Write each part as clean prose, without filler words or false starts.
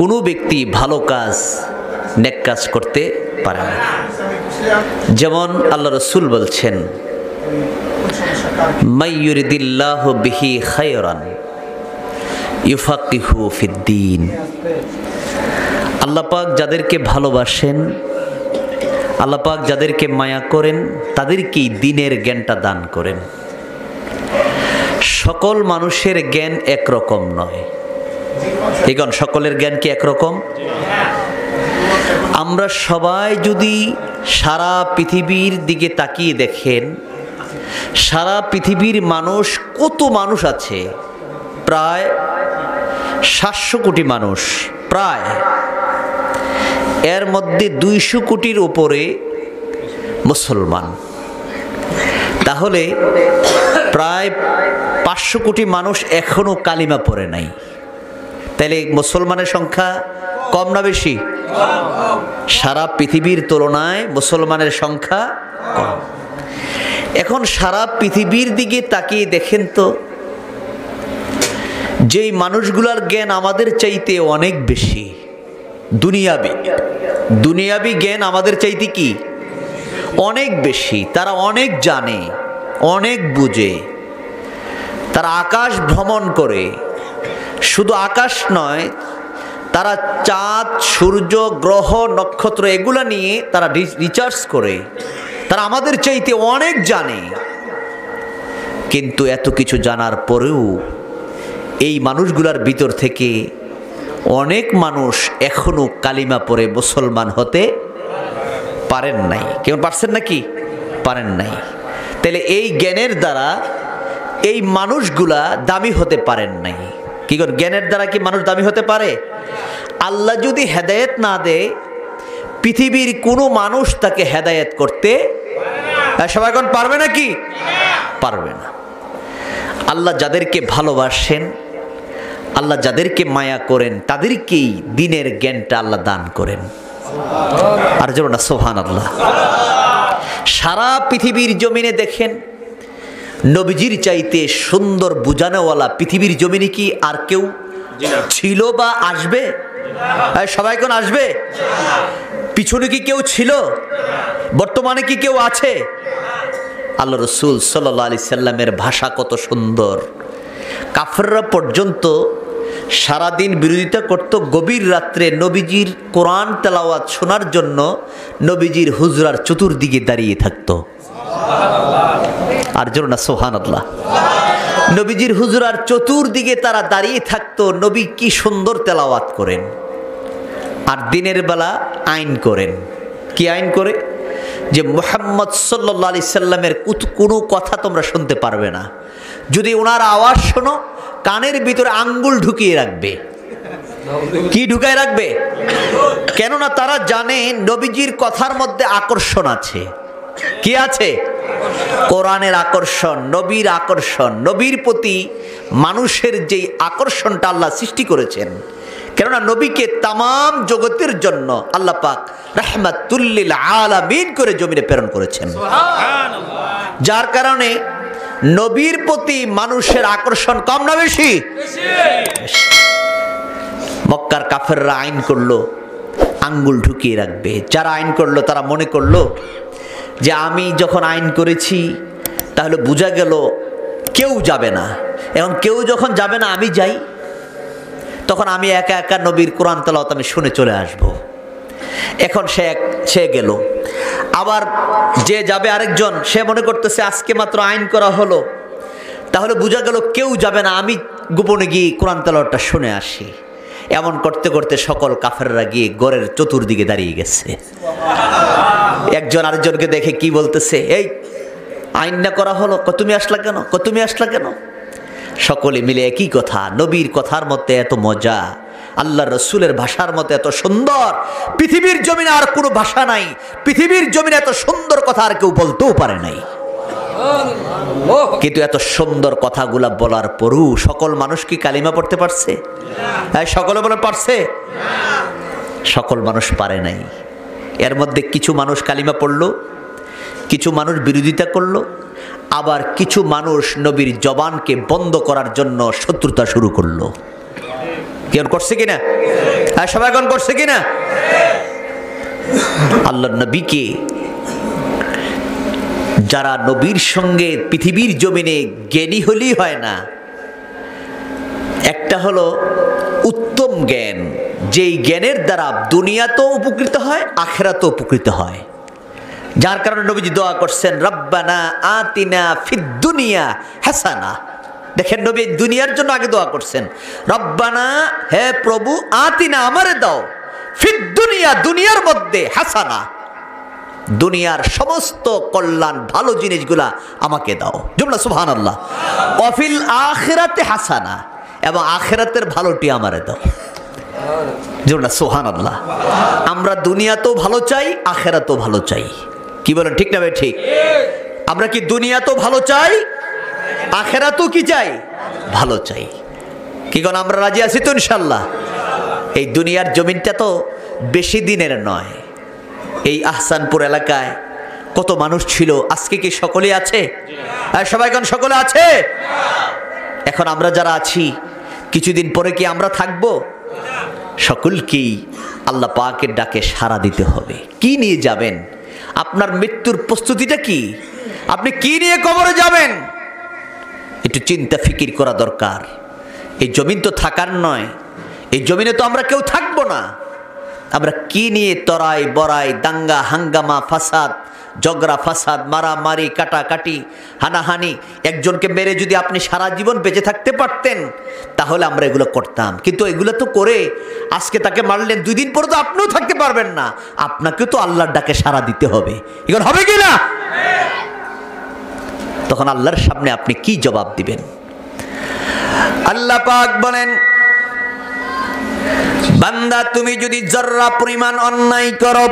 কোনো ব্যক্তি ভালো কাজ নেক কাজ করতে পারে না। যেমন আল্লাহ রাসূল বলছেন, মাই ইউরিদিল্লাহু বিহি খায়রান ইউফাক্কিহু ফিদ্দীন। আল্লাহ পাক যাদেরকে ভালোবাসেন, আল্লাহ পাক যাদেরকে মায়া করেন, তাদেরকেই দ্বীনের জ্ঞানটা দান করেন। সকল মানুষের জ্ঞান একরকম নয়। এখন সকলের জ্ঞান কি একরকম? আমরা সবাই যদি সারা পৃথিবীর দিকে তাকিয়ে দেখেন, সারা পৃথিবীর মানুষ, কত মানুষ আছে? প্রায় 700 কোটি মানুষ। প্রায় এর মধ্যে 200 কোটির উপরে মুসলমান। তাহলে প্রায় 500 কোটি মানুষ এখনো কালিমা পড়ে নাই। তাহলে মুসলমানের সংখ্যা কম না বেশি? সারা পৃথিবীর তুলনায় মুসলমানের সংখ্যা কম। এখন সারা পৃথিবীর দিকে তাকিয়ে দেখেন তো, যেই মানুষগুলোর জ্ঞান আমাদের চাইতে অনেক বেশি, দুনিয়াবি জ্ঞান আমাদের চাইতে কি অনেক বেশি। তারা অনেক জানে, অনেক বুঝে। তারা আকাশ ভ্রমণ করে, শুধু আকাশ নয়, তারা চাঁদ, সূর্য, গ্রহ, নক্ষত্র এগুলা নিয়ে তারা রিসার্চ করে। তারা আমাদের চাইতে অনেক জানে। কিন্তু এত কিছু জানার পরেও এই মানুষগুলার ভিতর থেকে অনেক মানুষ এখনো কালিমা পড়ে মুসলমান হতে পারেন নাই। কেমন পারছেন নাকি? পারেন নাই। তাহলে এই জ্ঞানের দ্বারা এই মানুষগুলা দামি হতে পারেন নাই। কি করে জ্ঞানের দ্বারা কি মানুষ দামি হতে পারে? আল্লাহ যদি হেদায়েত না দেয়, পৃথিবীর কোনো মানুষ তাকে হেদায়েত করতে সবাই কোন পারবে নাকি? পারবে না। আল্লাহ যাদেরকে ভালোবাসেন, আল্লাহ যাদেরকে মায়া করেন, তাদেরকেই দ্বীনের জ্ঞানটা আল্লাহ দান করেন। আর যেন না সুবহানাল্লাহ। সারা পৃথিবীর জমিনে দেখেন, নবীজির চাইতে সুন্দর বুঝানোওয়ালা পৃথিবীর জমিনে কি আর কেউ ছিল বা আসবে? সবাই কোন আসবে? পিছনে কি কেউ ছিল? বর্তমানে কি কেউ আছে? আল্লাহ রাসূল সাল্লাল্লাহু আলাইহি সাল্লামের ভাষা কত সুন্দর। কাফেররা পর্যন্ত সারাদিন বিরোধিতা করত, গভীর রাত্রে নবীজির কোরআন তেলাওয়াত শোনার জন্য নবীজির হুজরার চতুর্দিকে দাঁড়িয়ে থাকতো। আর জন্য না সুবহানাল্লাহ। নবীজির হুজরার চতুর্দিকে তারা দাঁড়িয়ে থাকতো, নবী কি সুন্দর তেলাওয়াত করেন। আর দিনের বেলা আইন করেন। কি আইন করে? যে মুহাম্মদ সাল্লাল্লাহু আলাইহি সাল্লামের কোনো কথা তোমরা শুনতে পারবে না। যদি ওনার আওয়াজ শোনো, কানের ভিতরে আঙ্গুল ঢুকিয়ে রাখবে। কি ঢুকায় রাখবে? কেননা তারা জানে নবীজির কথার মধ্যে আকর্ষণ আছে। কি আছে? কোরআনের আকর্ষণ, নবীর আকর্ষণ। নবীর প্রতি মানুষের যে আকর্ষণটা আল্লাহ সৃষ্টি করেছেন, কেননা নবীকে তামাম জগতের জন্য আল্লাহ পাক রাহমাতুল লিল আলামিন করে জমিনে প্রেরণ করেছেন। যার কারণে নবীর প্রতি মানুষের আকর্ষণ কম না বেশি? মক্কার কাফেররা আইন করলো, আঙ্গুল ঢুকিয়ে রাখবে। যারা আইন করলো তারা মনে করলো যে আমি যখন আইন করেছি তাহলে বোঝা গেল কেউ যাবে না। এখন কেউ যখন যাবে না, আমি যাই, তখন আমি একা একা নবীর কোরআন তেলাওয়াত আমি শুনে চলে আসব। এখন সে গেল, আবার যে যাবে আরেকজন, সে মনে করতেছে আজকে মাত্র আইন করা হলো, তাহলে বোঝা গেল কেউ যাবে না, আমি গোপনে গিয়ে কোরআন তেলাওয়াতটা শুনে আসি। এমন করতে করতে সকল কাফেররা গিয়ে গড়ের চতুর্দিকে দাঁড়িয়ে গেছে। একজন আরেকজনকে দেখে কি বলতেছে, এই আইন না করা হলো, তুমি আসলা কেন? তুমি আসলা কেন? সকলে মিলে একই কথা। নবীর কথার মধ্যে এত মজা, আল্লাহ রসুলের ভাষার মধ্যে এত সুন্দর, পৃথিবীর জমিনে আর কোনো ভাষা নাই। পৃথিবীর জমিনে এত সুন্দর কথা আর কেউ বলতেও পারে নাই। কিন্তু এত সুন্দর কথাগুলা বলার পরও সকল মানুষ কি কালিমা পড়তে পারছে? সকলে বলে পারছে? সকল মানুষ পারে নাই। এর মধ্যে কিছু মানুষ কালিমা পড়লো, কিছু মানুষ বিরোধিতা করলো, আবার কিছু মানুষ নবীর জবানকে বন্ধ করার জন্য শত্রুতা শুরু করলো। কেউ করছে কিনা? আর সবাই এখন করছে কিনা? আল্লাহর নবীকে যারা নবীর সঙ্গে পৃথিবীর জমিনে জ্ঞানী হলেই হয় না, একটা হলো উত্তম জ্ঞান, যেই জ্ঞানের দ্বারা দুনিয়াতেও উপকৃত হয়, আখিরাতেও উপকৃত হয়। যার কারণে নবীজি দোয়া করছেন, রব্বানা আতিনা ফিদ দুনিয়া হাসানা। দেখেন, নবী দুনিয়ার জন্য আগে দোয়া করছেন, রব্বানা, হে প্রভু, আতিনা, আমারে দাও, ফিদ দুনিয়া, দুনিয়ার মধ্যে, হাসানা, দুনিয়ার সমস্ত কল্যাণ ভালো জিনিসগুলা আমাকে দাও, জুমলা সুবহানাল্লাহ। ওয়াফিল আখিরাতে হাসানা, এবং আখিরাতের ভালোটি আমারে দাও, জুমলা সুবহানাল্লাহ। আমরা দুনিয়াতেও ভালো চাই, আখিরাতেও ভালো চাই। কি বলেন, ঠিক না ভাই? ঠিক। আমরা কি দুনিয়াতেও ভালো চাই, আখিরাতেও কি চাই? ভালো চাই। কি কোন আমরা রাজি আছি তো ইনশাআল্লাহ? এই দুনিয়ার জমিনটা তো বেশি দিনের নয়। এই আহসানপুর এলাকায় কত মানুষ ছিল, আজকে কি সকলে আছে? আর সবাই কোন সকলে আছে? এখন আমরা যারা আছি, কিছুদিন পরে কি আমরা থাকবো? সকলকেই আল্লাহ পাকের ডাকে সাড়া দিতে হবে। কি নিয়ে যাবেন? আপনার মৃত্যুর প্রস্তুতিটা কি? আপনি কি নিয়ে কবরে যাবেন? একটু চিন্তা ফিকির করা দরকার। এই জমিন তো থাকার নয়, এই জমিনে তো আমরা কেউ থাকবো না। আমরা কি নিয়ে তরাই বড়াই, দাঙ্গা হাঙ্গামা, ফাসাদ, ঝগড়া ফাসাদ, মারামারি, কাটাকাটি, হানাহানি, একজনকে মেরে যদি আপনি সারা জীবন বেঁচে থাকতে পারতেন তাহলে আমরা এগুলো করতাম। কিন্তু এগুলো তো করে আজকে তাকে মারলেন, 2 দিন পরে তো আপনিও থাকতে পারবেন না। আপনাকেও তো আল্লাহর ডাকে সাড়া দিতে হবে। এগুলো হবে কি না? তখন আল্লাহর সামনে আপনি কি জবাব দিবেন? আল্লাহ পাক বলেন, বান্দা, তুমি যদি জর্রা পরিমাণ অন্যায় করো,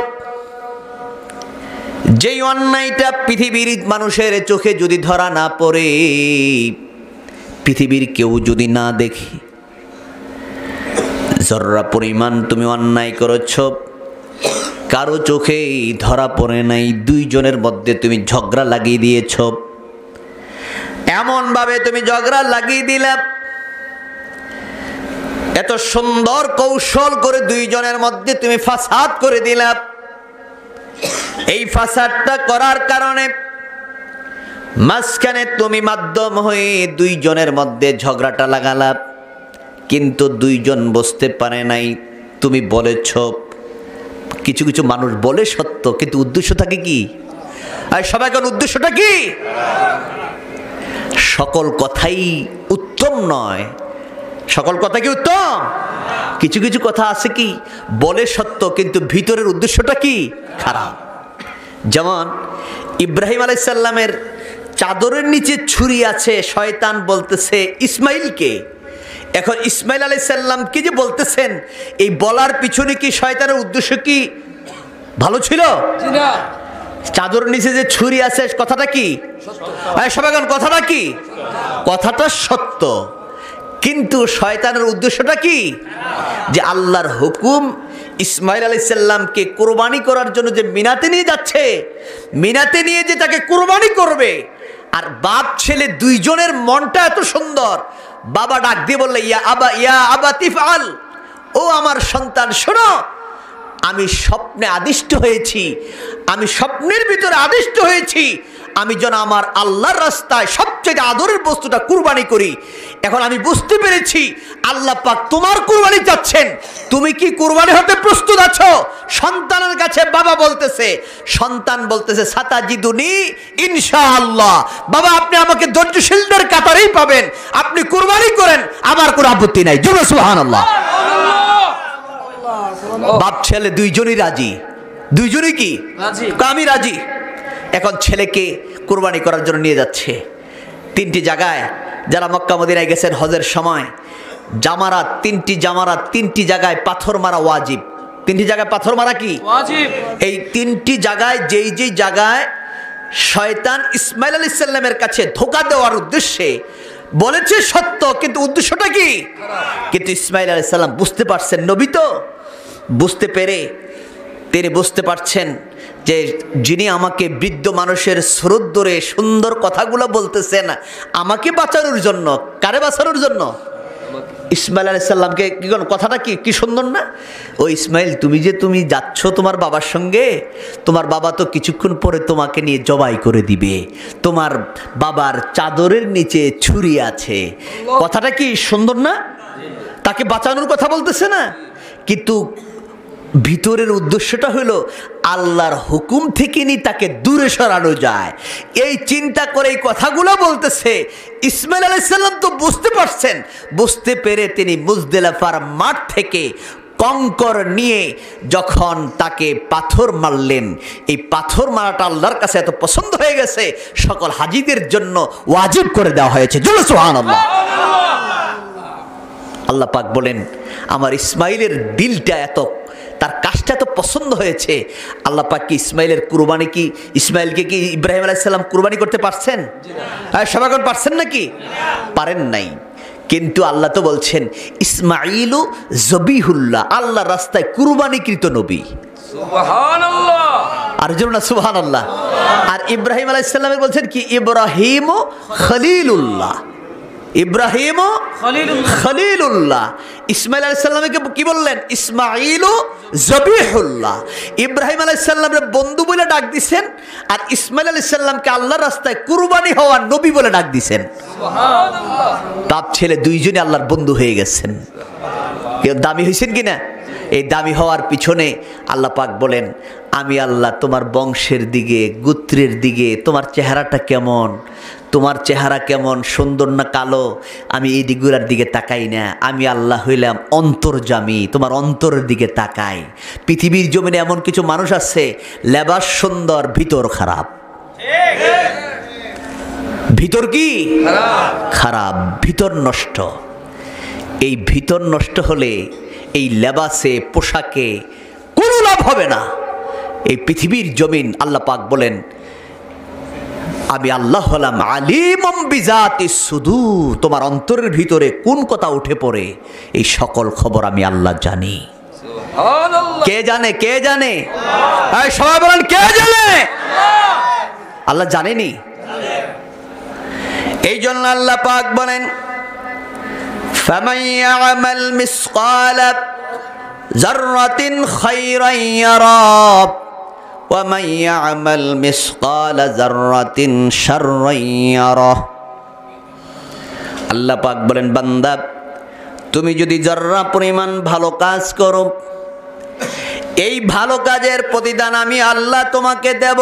যেই অন্যায়টা পৃথিবীর মানুষের চোখে যদি ধরা না পড়ে, পৃথিবীর কেউ যদি না দেখে, জর্রা পরিমাণ তুমি অন্যায় করেছ, কারো চোখে ধরা পড়ে নাই, 2 জনের মধ্যে তুমি ঝগড়া লাগিয়ে দিয়েছ, এমন ভাবে তুমি ঝগড়া লাগিয়ে দিলে, এত সুন্দর কৌশল করে 2 জনের মধ্যে তুমি ফাসাদ করে দিলা। এই ফাসাদটা করার কারণে মাঝখানে তুমি মাধ্যম হয়ে 2 জনের মধ্যে ঝগড়াটা লাগালা, কিন্তু 2 জন বুঝতে পারে নাই তুমি বলেছ। কিছু কিছু মানুষ বলে সত্য, কিন্তু উদ্দেশ্য থাকে কি? আর সবাই কোন উদ্দেশ্যটা কি? সকল কথাই উত্তম নয়। সকল কথা কি উত্তম? কিছু কিছু কথা আছে কি বলে সত্য, কিন্তু ভিতরের উদ্দেশ্যটা কি? খারাপ। যেমন ইব্রাহিম আলাইহিস সালামের চাদরের নিচে ছুরি আছে, শয়তান বলতেছে ইসমাইলকে। এখন ইসমাইল আলাইহিস সালামকে যে বলতেছেন, এই বলার পিছনে কি শয়তানের উদ্দেশ্য কি ভালো ছিল? না। চাদরের নিচে যে ছুরি আছে, কথাটা কি সত্য? সবাই কথাটা কি? কথাটা সত্য, কিন্তু শয়তানের উদ্দেশ্যটা কি? যে আল্লাহর হুকুম ইসমাইল আলাইহিস সালামকে কুরবানি করার জন্য যে মিনাতে নিয়ে যাচ্ছে, মিনাতে নিয়ে যে তাকে কুরবানি করবে, আর বাপ ছেলে 2 জনের মনটা এত সুন্দর, বাবা ডাক দিয়ে বললে, ইয়া আবাতি ফাল, ও আমার সন্তান শোনো, আমি স্বপ্নে আদিষ্ট হয়েছি, আমি স্বপ্নের ভিতরে আদিষ্ট হয়েছি, আমি যেন আমার আল্লাহর রাস্তায় সবচেয়ে আদরের বস্তুটা কুরবানি করি। এখন আমি বুঝতে পেরেছি আল্লাহ পাক তোমার কুরবানি চাচ্ছেন, তুমি কি কুরবানি হতে প্রস্তুত আছো? সন্তানের কাছে বাবা বলতেছে, সন্তান বলতেছে সাতাজিদুনি ইনশাআল্লাহ, বাবা আপনি আমাকে ধৈর্যশীলদের কাতারেই পাবেন, আপনি কুরবানি করেন, আমার কোনো আপত্তি নাই। জোরে সুবহানাল্লাহ। বাপ ছেলে 2 জনই রাজি, 2 জনই কি রাজি? আমি রাজি। এখন ছেলেকে কুরবানি করার জন্য নিয়ে যাচ্ছে 3টি জায়গায়। যারা মক্কা মদিনায় গেছেন হজের সময়, জামারাত 3টি জামারাত, 3টি জায়গায় পাথর মারা ওয়াজিব। 3টি জায়গায় পাথর মারা কি ওয়াজিব? এই 3টি জায়গায় যেই জায়গায় শয়তান ইসমাইল আলাইহিস সালামের কাছে ধোঁকা দেওয়ার উদ্দেশ্যে বলেছে সত্য, কিন্তু উদ্দেশ্যটা কি? কিন্তু ইসমাইল আলাইহিস সালাম বুঝতে পারছেন, নবী তো বুঝতে পেরে তিনি বুঝতে পারছেন যে যিনি আমাকে বৃদ্ধ মানুষের স্রোত ধরে সুন্দর কথাগুলো বলতেছেন আমাকে বাঁচানোর জন্য। কারে বাঁচানোর জন্য? ইসমাইল আলাইহিস সালামকে কি কথাটা কি সুন্দর না? ও ইসমাইল, তুমি যাচ্ছ তোমার বাবার সঙ্গে, তোমার বাবা তো কিছুক্ষণ পরে তোমাকে নিয়ে জবাই করে দিবে, তোমার বাবার চাদরের নিচে ছুরি আছে। কথাটা কি সুন্দর না? তাকে বাঁচানোর কথা বলতেছে না, কিন্তু ভিতরের উদ্দেশ্যটা হলো আল্লাহর হুকুম থেকে নি তাকে দূরে সরানো যায়, এই চিন্তা করে এই কথাগুলো বলতেছে। ইসমাইল আলাইহিস সালাম তো বুঝতে পারছেন, বুঝতে পেরে তিনি মুজদালিফার মাঠ থেকে কঙ্কর নিয়ে যখন তাকে পাথর মারলেন, এই পাথর মারাটা আল্লাহর কাছে এত পছন্দ হয়ে গেছে, সকল হাজীদের জন্য ওয়াজিব করে দেওয়া হয়েছে। জোরে সুবহানাল্লাহ। আল্লাহ পাক বলেন, আমার ইসমাইলের দিলটা এত, তার কাজটা এত পছন্দ হয়েছে। আল্লাহ পাক কি ইসমাইলকে কি ইব্রাহিম আলাইহিস সালাম কুরবানি করতে পারছেন? সবাই পারছেন নাকি? পারেন নাই। কিন্তু আল্লাহ তো বলছেন ইসমাইলু জবিহুল্লাহ, আল্লাহর রাস্তায় কুরবানিকৃত নবী। সুবহানাল্লাহ। আর জোরে না সুবহানাল্লাহ। আর ইব্রাহিম আলাইহিস সালামের বলছেন কি ইব্রাহিম খলিলুল্লাহ, ইব্রাহিম খলিলুল্লাহ। ইসমাইল আলাইহিস সালামকে কি বললেন? ইসমাইলু জবিহুল্লাহ। ইব্রাহিম আলাইহিস সালামের বন্ধু বলে ডাক দিবেন, আর ইসমাইল আলাইহিস সালামকে আল্লাহর রাস্তায় কুরবানি হওয়া নবী বলে ডাক দিবেন। সুবহানাল্লাহ। বাপ ছেলে দুইজনই আল্লাহর বন্ধু হয়ে গেছেন। কেউ দামি হয়েছেন কিনা? এই দামি হওয়ার পিছনে আল্লাহ পাক বলেন, আমি আল্লাহ তোমার বংশের দিকে, গোত্রের দিকে, তোমার চেহারাটা কেমন, তোমার চেহারা কেমন, সুন্দর না কালো, আমি এই দিকগুলোর দিকে তাকাই না। আমি আল্লাহ হইলাম অন্তর্যামী, তোমার অন্তরের দিকে তাকাই। পৃথিবীর জমিনে এমন কিছু মানুষ আছে, লেবাস সুন্দর, ভিতর খারাপ। ভিতর কি খারাপ, ভিতর নষ্ট। এই ভিতর নষ্ট হলে এই লেবাসে, পোশাকে কোনো লাভ হবে না। এই পৃথিবীর জমিন আল্লাহ পাক বলেন, আমি আল্লাহ হলাম আলিমুম বিজাতিস সুদূর, তোমার অন্তরের ভিতরে কোন কথা উঠে পড়ে এই সকল খবর আমি আল্লাহ জানি। সুবহানাল্লাহ। কে জানে? কে জানে? সবাই বলেন কে জানে? আল্লাহ জানেনি? এই জন্য আল্লাহ পাক বলেন, ফামান ইয়ামাল মিসকালা যাররাতিন খায়রান ইয়ারা ওয়া মান ইয়ামাল মিসকালা যাররাতিন শাররান ইয়ারা। আল্লাহ পাক বলেন, বান্দা তুমি যদি যাররা পরিমাণ ভালো কাজ করো, এই ভালো কাজের প্রতিদান আমি আল্লাহ তোমাকে দেব।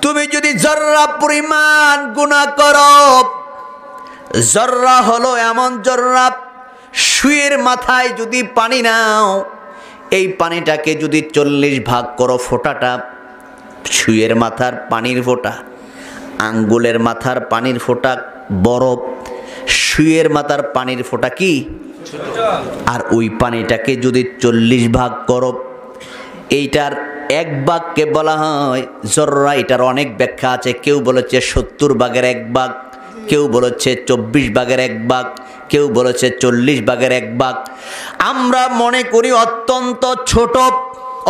তুমি যদি যাররা পরিমাণ গুনাহ করো, যাররা হলো এমন যাররা, সুয়ের মাথায় যদি পানি নাও, এই পানিটাকে যদি 40 ভাগ করো, ফোঁটাটা সুয়ের মাথার পানির ফোঁটা, আঙ্গুলের মাথার পানির ফোঁটা বরফ, সুয়ের মাথার পানির ফোঁটা কি ছোট। আর ওই পানিটাকে যদি 40 ভাগ করো, এইটার এক ভাগকে বলা হয় জররা। এটার অনেক ব্যাখ্যা আছে, কেউ বলেছে 70 ভাগের 1 ভাগ, কেউ বলেছে 24 ভাগের 1 ভাগ, কেউ বলেছে 40 ভাগের 1 ভাগ। আমরা মনে করি অত্যন্ত ছোট।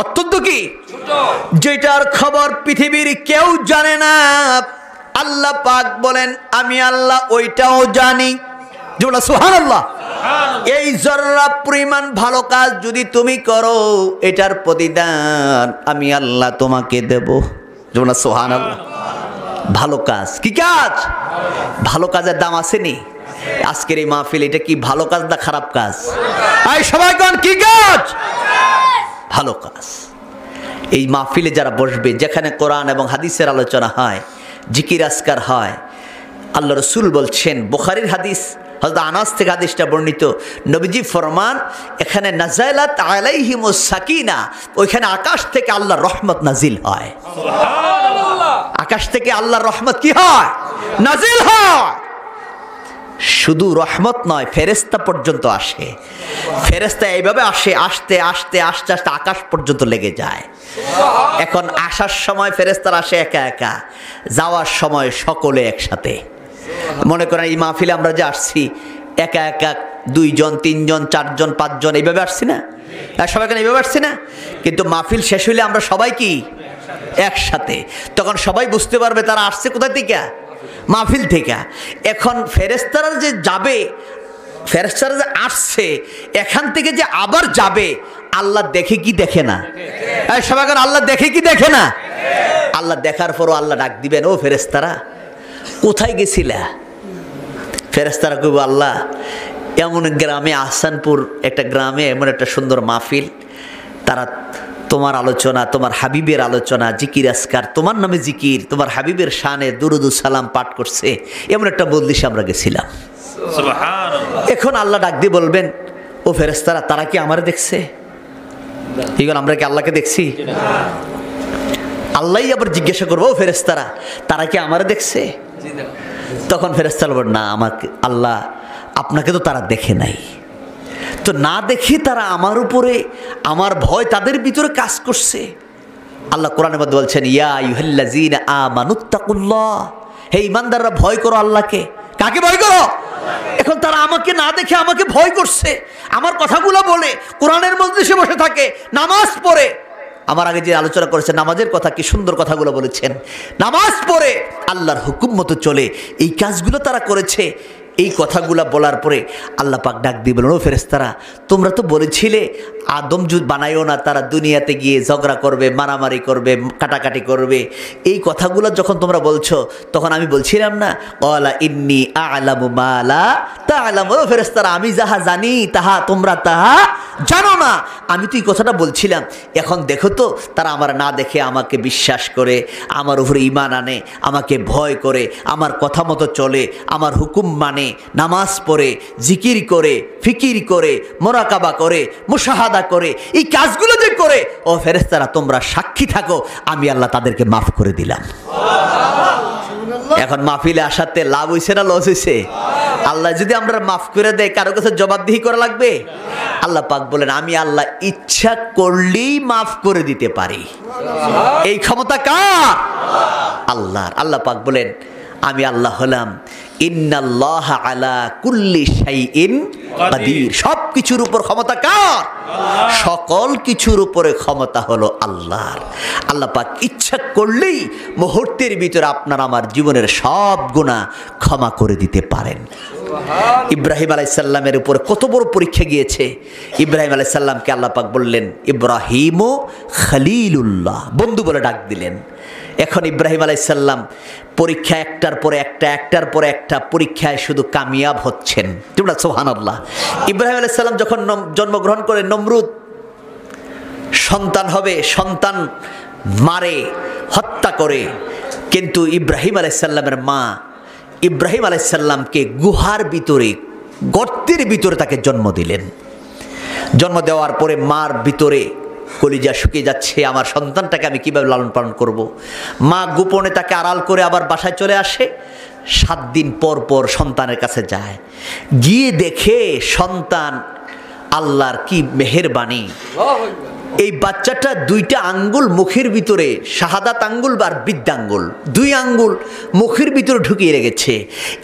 অত্যন্ত কি ছোট, যেটার খবর পৃথিবীর কেউ জানে না। আল্লাহ পাক বলেন, আমি আল্লাহ ওইটাও জানি। যেমন সুবহানাল্লাহ। এই জররা পরিমাণ ভালো কাজ যদি তুমি করো, এটার প্রতিদান আমি আল্লাহ তোমাকে দেব। যেমন সুবহানাল্লাহ। ভালো কাজ কি কাজ? ভালো কাজের দাম আসেনি? আজকের এই মাহফিল, এটা কি ভালো কাজ না খারাপ কাজ? এই সবাই কোন কি কাজ? ভালো কাজ। এই মাহফিলে যারা বসবে, যেখানে কোরআন এবং হাদিসের আলোচনা হয়, জিকির আজকার হয়, আল্লাহ রসুল বলছেন, বুখারীর হাদিস, হযরত আনাস থেকে হাদিসটা বর্ণিত, নবীজি ফরমান, এখানে নাযালাত আলাইহিমুস সাকিনা, ওইখানে আকাশ থেকে আল্লাহর রহমত নাজিল হয়। সুবহানাল্লাহ। আকাশ থেকে আল্লাহর রহমত কি হয়? নাজিল হয়। শুধু রহমত নয়, ফেরেশতা পর্যন্ত আসে। ফেরেশতা এইভাবে আসে, আস্তে আস্তে আস্তে আস্তে আকাশ পর্যন্ত লেগে যায়। এখন আসার সময় ফেরেশতারা আসে একা একা, যাওয়ার সময় সকলে একসাথে। মনে করেন এই মাহফিলে আমরা যে আসছি, একা একা 2 জন 3 জন 4 জন 5 জন এইভাবে আসছি না? সবাই কেন এইভাবে আসছি না? কিন্তু মাহফিল শেষ হইলে আমরা সবাই কি একসাথে, তখন সবাই বুঝতে পারবে তারা আসছে কোথা থেকে, মাহফিল থেকে। এখন ফেরেশতারা যে যাবে, ফেরেশতারা যে আসছে এখান থেকে যে আবার যাবে, আল্লাহ দেখে কি দেখে না? সবাই আল্লাহ দেখে কি দেখে না? আল্লাহ দেখার পরও আল্লাহ ডাক দিবেন, ও ফেরেশতারা কোথায় গেছিলা? ফেরেশতারা কইব, আল্লাহ এমন গ্রামে, আহসানপুর একটা গ্রামে এমন একটা সুন্দর মাহফিল, তারা তোমার আলোচনা, তোমার হাবিবের আলোচনা, জিকির আসকার, তোমার নামে জিকির, তোমার হাবিবের শানে দুরুদ সালাম পাঠ করছে, এমন একটা মজলিসে আমরা গেছিলাম। এখন আল্লাহ ডাক দিয়ে বলবেন, ও ফেরেশতারা তারা কি আমারে দেখছে? এগুলো আমরা কি আল্লাহকে দেখছি? আল্লাহই আবার জিজ্ঞাসা করবো, ও ফেরেশতারা তারা কি আমারে দেখছে? তখন ফেরেশতারা বলবেন, না, আমাকে আল্লাহ আপনাকে তো তারা দেখে নাই। তো না দেখে তারা আমার উপরে, আমার ভয় তাদের ভিতরে কাজ করছে। আল্লাহ কোরআনের মধ্যে বলছেন, ইয়া আইয়ুহাল্লাযীনা আমানুত্তাকুল্লাহ, হে ঈমানদাররা ভয় করো আল্লাহকে। কাকে ভয় করো? এখন তারা আমাকে না দেখে আমাকে ভয় করছে, আমার কথাগুলো বলে, কোরআনের মজলিসে বসে থাকে, নামাজ পড়ে। আমার আগে যে আলোচনা করেছে নামাজের কথা, কি সুন্দর কথাগুলো বলেছেন। নামাজ পড়ে আল্লাহর হুকুম মতো চলে, এই কাজগুলো তারা করেছে। এই কথাগুলো বলার পরে আল্লাহ পাক ডাক দিয়ে বলেন, ও ফেরেশতারা তোমরা তো বলেছিলে আদম জুত বানাইও না, তারা দুনিয়াতে গিয়ে ঝগড়া করবে, মারামারি করবে, কাটাকাটি করবে। এই কথাগুলো যখন তোমরা বলছো, তখন আমি বলছিলাম না, ক্বালা ইন্নী আ'লামু মা লা তা'লামু, ও ফেরেশতারা আমি যাহা জানি তাহা তোমরা তাহা জানো না। আমি তো এই কথাটা বলছিলাম। এখন দেখো তো তারা আমার না দেখে আমাকে বিশ্বাস করে, আমার উপরে ঈমান আনে, আমাকে ভয় করে, আমার কথা মতো চলে, আমার হুকুম মানে, নামাজ পড়ে, জিকির করে, ফিকির করে, মোরাকাবা করে, মুশাহাদা করে, এই কাজগুলো যে করে, ও ফেরেশতারা তোমরা সাক্ষী থাকো, আমি আল্লাহ তাদেরকে মাফ করে দিলাম। এখন মাহফিলে আসাতে লাভ হইছে না লস হইছে? আল্লাহ যদি আমরা মাফ করে দেয়, কারো কাছে জবাবদিহি করা লাগবে? আল্লাহ পাক বলেন, আমি আল্লাহ ইচ্ছা করলেই মাফ করে দিতে পারি। এই ক্ষমতা কার? আল্লাহর। আল্লাহ পাক বলেন, আমি আল্লাহ হলাম ইন্নাল্লাহা আলা কুল্লি শাইইন কাদির। সব কিছুর উপর ক্ষমতা কার? সকল কিছুর উপরে ক্ষমতা হলো আল্লাহর। আল্লাহ পাক ইচ্ছা করলেই মুহূর্তের ভিতরে আপনার আমার জীবনের সব গুনাহ ক্ষমা করে দিতে পারেন। ইব্রাহিম আলাইহিস সালামের উপরে কত বড় পরীক্ষা গিয়েছে। ইব্রাহিম আলাইহিস সালামকে আল্লাহ পাক বললেন, ইব্রাহিমু খলিলুল্লাহ, বন্ধু বলে ডাক দিলেন। এখন ইব্রাহিম আলাইহিস সালাম পরীক্ষা একটার পরে একটা, একটার পরে একটা পরীক্ষায় শুধু কামিয়াব হচ্ছেন। তোমরা সুবহানাল্লাহ। ইব্রাহিম আলাইহিস সালাম যখন জন্মগ্রহণ করে, নমরুদ সন্তান হবে, সন্তান মারে, হত্যা করে। কিন্তু ইব্রাহিম আলাইহিস সালামের মা ইব্রাহিম আলাইহিস সালামকে গুহার ভিতরে, গর্তের ভিতরে তাকে জন্ম দিলেন। জন্ম দেওয়ার পরে মার ভিতরে কলিজা শুকিয়ে যাচ্ছে, আমার সন্তানটাকে আমি কিভাবে লালন পালন করব। মা গোপনে তাকে আড়াল করে আবার বাসায় চলে আসে। 7 দিন পর পর সন্তানের কাছে যায়, গিয়ে দেখে সন্তান আল্লাহর কি মেহেরবানি। এই বাচ্চাটা 2টা আঙ্গুল মুখের ভিতরে, শাহাদাত আঙ্গুল আর বৃদ্ধাঙ্গুল, 2 আঙ্গুল মুখের ভিতরে ঢুকিয়ে রেখেছে।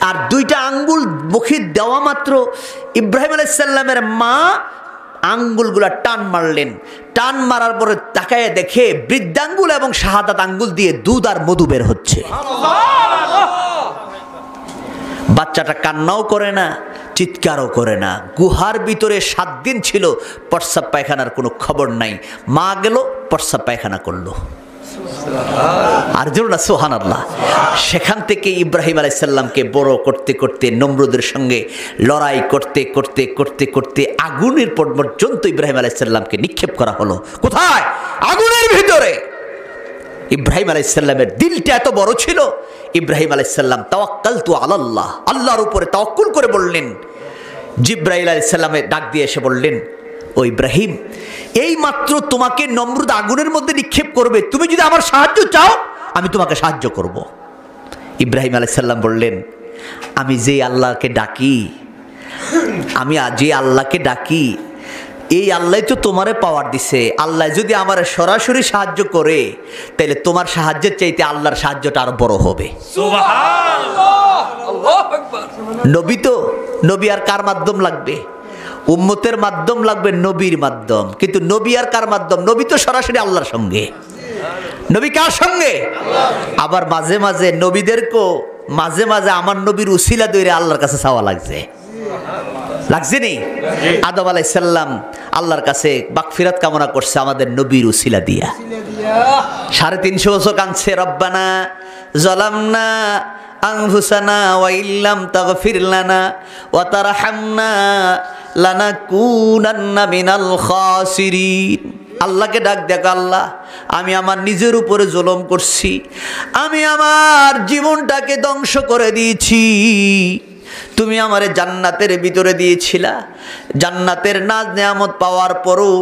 আর 2টা আঙ্গুল মুখে দেওয়া মাত্র ইব্রাহিম আলাইহিস সালামের মা আঙ্গুলগুলা টান মারলেন। টান মারার পরে তাকায় দেখে বৃদ্ধাঙ্গুল এবং শাহাদাত আঙ্গুল দিয়ে দুধ আর মধু বের হচ্ছে। বাচ্চাটা কান্নাও করে না, চিৎকারও করে না। গুহার ভিতরে 7 দিন ছিল, প্রস্রাব পায়খানার কোনো খবর নাই। মা গেল, প্রস্রাব পায়খানা করলো। আর যেন না সুবহানাল্লাহ। সেখান থেকে ইব্রাহিম আলাইহিস সালামকে বড় করতে করতে, নমরুদের সঙ্গে লড়াই করতে করতে করতে করতে আগুনের পর্যন্ত ইব্রাহিম আলাইহিস সালামকে নিক্ষেপ করা হলো। কোথায়? আগুনের ভিতরে। ইব্রাহিম আলাইহিস সালামের দিলটা এত বড় ছিল, ইব্রাহিম আলাইহিস সালাম তাওয়াক্কালতু আলাল্লাহ, আল্লাহর উপরে তাওয়াক্কুল করে বললেন। জিবরাইল আলাইহিস সালামের ডাক দিয়ে এসে বললেন, ও ইব্রাহিম, এই মাত্র তোমাকে নমরুদ আগুনের মধ্যে নিক্ষেপ করবে, তুমি যদি আমার সাহায্য চাও আমি তোমাকে সাহায্য করব। ইব্রাহিম আলাইহিস সালাম বললেন, আমি যে আল্লাহকে ডাকি, এই আল্লাহ তো তোমারে পাওয়ার দিছে। আল্লাহ যদি আমার সরাসরি সাহায্য করে, তাহলে তোমার সাহায্যের চাইতে আল্লাহর সাহায্যটা আরো বড় হবে। সুবহানাল্লাহ, আল্লাহু আকবার। নবী তো, নবী আর কার মাধ্যম লাগবে? উম্মতের মাধ্যম লাগবে, নবীর মাধ্যম। কিন্তু নবী আর কার মাধ্যম? নবী তো সরাসরি আল্লাহর সঙ্গে। নবী কার সঙ্গে? আবার মাঝে মাঝে নবীদেরকেও মাঝে মাঝে আমার নবীর উসিলা দইরে আল্লাহর কাছে চাওয়া লাগছে। লাগছে নি? আদম আলাইহিস সালাম আল্লাহর কাছে মাগফিরাত কামনা করছে আমাদের নবীর উসিলা দিয়া। 350 বছর কাঁদছে, রব্বানা যালামনা আনফুসানা ওয়া ইল্লাম তাগফির লানা ওয়া তারহামনা লানাকুনান্না মিনাল খাসিরিন। আল্লাহকে ডাক দেখ, আল্লাহ আমি আমার নিজের উপরে জুলুম করছি, আমি আমার জীবনটাকে ধ্বংস করে দিয়েছি। তুমি আমারে জান্নাতের ভিতরে দিয়েছিলা, জান্নাতের নাজ নিয়ামত পাওয়ার পরও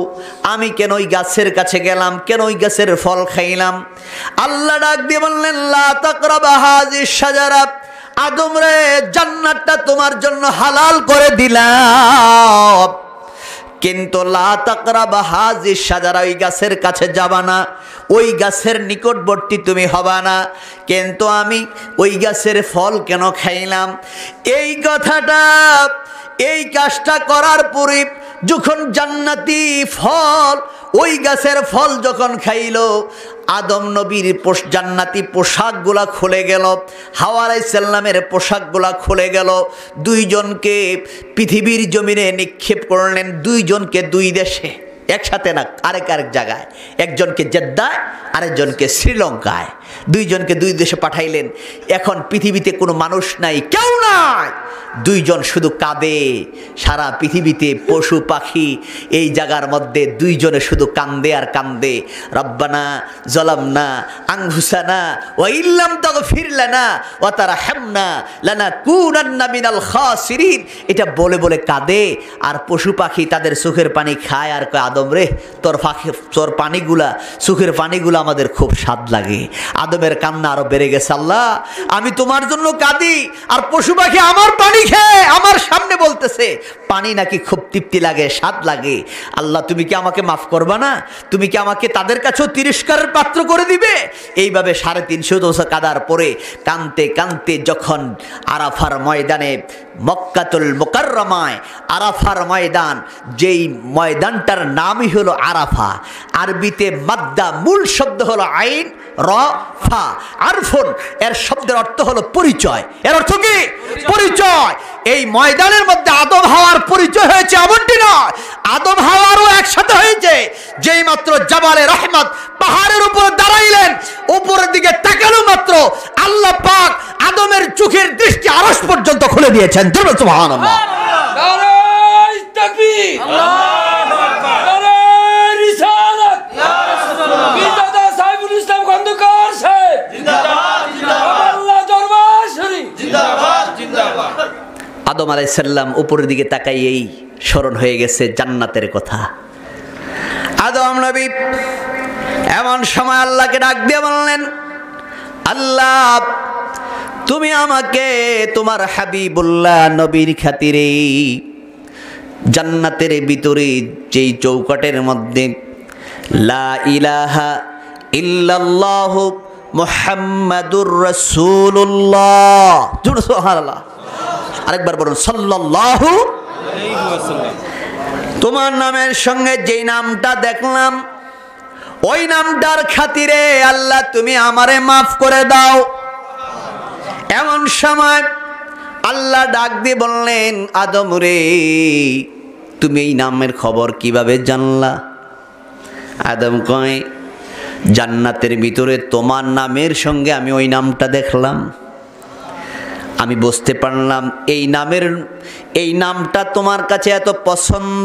আমি কেন ওই গাছের কাছে গেলাম, কেন ওই গাছের ফল খাইলাম? আল্লাহ ডাক দিয়ে বললেন, লা তাকরাবা হাযিস শাজারা, আদম রে জান্নাতটা তোমার জন্য হালাল করে দিলাম, কিন্তু লা তাকরাবা হাযিস শাজারা, ওই গাছের কাছে যাবা না, ওই গাছের নিকটবর্তী তুমি হবা না। কিন্তু আমি ওই গাছের ফল কেন খাইলাম? এই কথাটা, এই কাজটা করার পরে যখন জান্নাতি ফল, ওই গাছের ফল যখন খাইল, আদম নবীর জান্নাতি পোশাকগুলা খুলে গেল, হাওয়া আলাইহিস সালামের পোশাকগুলা খুলে গেল। দুইজনকে পৃথিবীর জমিনে নিক্ষেপ করলেন, দুইজনকে দুই দেশে, একসাথে না, আরেক জায়গায়, একজনকে জেদ্দায় আরেকজনকে শ্রীলঙ্কায়, দুইজনকে দুই দেশে পাঠাইলেন। এখন পৃথিবীতে কোনো মানুষ নাই, কেউ নাই, দুইজন শুধু কাঁদে। সারা পৃথিবীতে পশু পাখি এই জায়গার মধ্যে দুইজনে শুধু কান্দে আর কান্দে। রব্বানা যালামনা আনফুসানা ওয়া ইল্লাম তাগফির লানা ওয়া তারহামনা লানাকুনান্না মিনাল খাসিরিন, এটা বলে বলে কাঁদে। আর পশু পাখি তাদের চোখের পানি খায় আর কয়, আদম রে তোর পানিগুলা, চোখের পানিগুলা আমাদের খুব স্বাদ লাগে। আদমের কান্না আরো বেড়ে গেছে, আল্লাহ আমি তোমার জন্য কাঁদি, আর পশু পাখি আমার পানি খেয়ে আমার সামনে বলতেছে পানি নাকি খুব তৃপ্তি লাগে, স্বাদ লাগে। আল্লাহ তুমি কি আমাকে মাফ করবা না? তুমি কি আমাকে তাদের কাছেও তিরস্কারের পাত্র করে দিবে? এইভাবে 350 বছর কাঁদার পরে কাঁদতে কাঁদতে যখন আরাফার ময়দানে, মক্কাতুল মুকাররমায় আরাফার ময়দান, যেই ময়দানটার নামই হলো আরাফা, আরবিতে মাদ্দা, মূল শব্দ হলো আইন র ফা, আরফুন, এর শব্দের অর্থ হলো পরিচয়। এর অর্থ কি? পরিচয়। এই ময়দানের মধ্যে আদম হাওয়ার পরিচয় হয়েছে এমনটি নয়, আদম হাওয়ারও একসাথে হয়েছে। যেই মাত্র জাবালে রহমত পাহাড়ের উপর দাঁড়াইলেন, উপরের দিকে তাকানো মাত্র আল্লাহ পাক আদমের চোখের দৃষ্টি আরশ পর্যন্ত খুলে দিয়েছেন। সুবহানাল্লাহ, নারে তাকবীর, আল্লাহু আকবার, নারে রিসালাত, বিদাদা সাইফুল ইসলাম খন্দকার সাহেব জিন্দাবাদ, জিন্দাবাদ, আল্লাহ দরবার শরীফ জিন্দাবাদ, জিন্দাবাদ। আদম আলাইহিস সালাম উপরের দিকে তাকাইয়েই স্মরণ হয়ে গেছে জান্নাতের কথা। আদম নবী এমন সময় আল্লাহকে ডাক দিয়ে বললেন, আল্লাহ তুমি আমাকে তোমার হাবিবুল্লাহ নবীর খাতিরে জান্নাতের ভিতরে যেই চৌকাটের মধ্যে লা ইলাহা ইল্লাল্লাহ মুহাম্মাদুর রাসূলুল্লাহ, সুবহানাল্লাহ, আরেকবার বলুন সাল্লাল্লাহু আলাইহি ওয়াসাল্লাম, তোমার নামের সঙ্গে যেই নামটা দেখলাম ওই নামটার খাতিরে আল্লাহ তুমি আমারে মাফ করে দাও। এমন সময় আল্লাহ ডাক দিয়ে বললেন, আদম রে তুমি এই নামের খবর কিভাবে জানলা? আদম কয়, জান্নাতের ভিতরে তোমার নামের সঙ্গে আমি ওই নামটা দেখলাম, আমি বুঝতে পারলাম এই নামটা তোমার কাছে এত পছন্দ,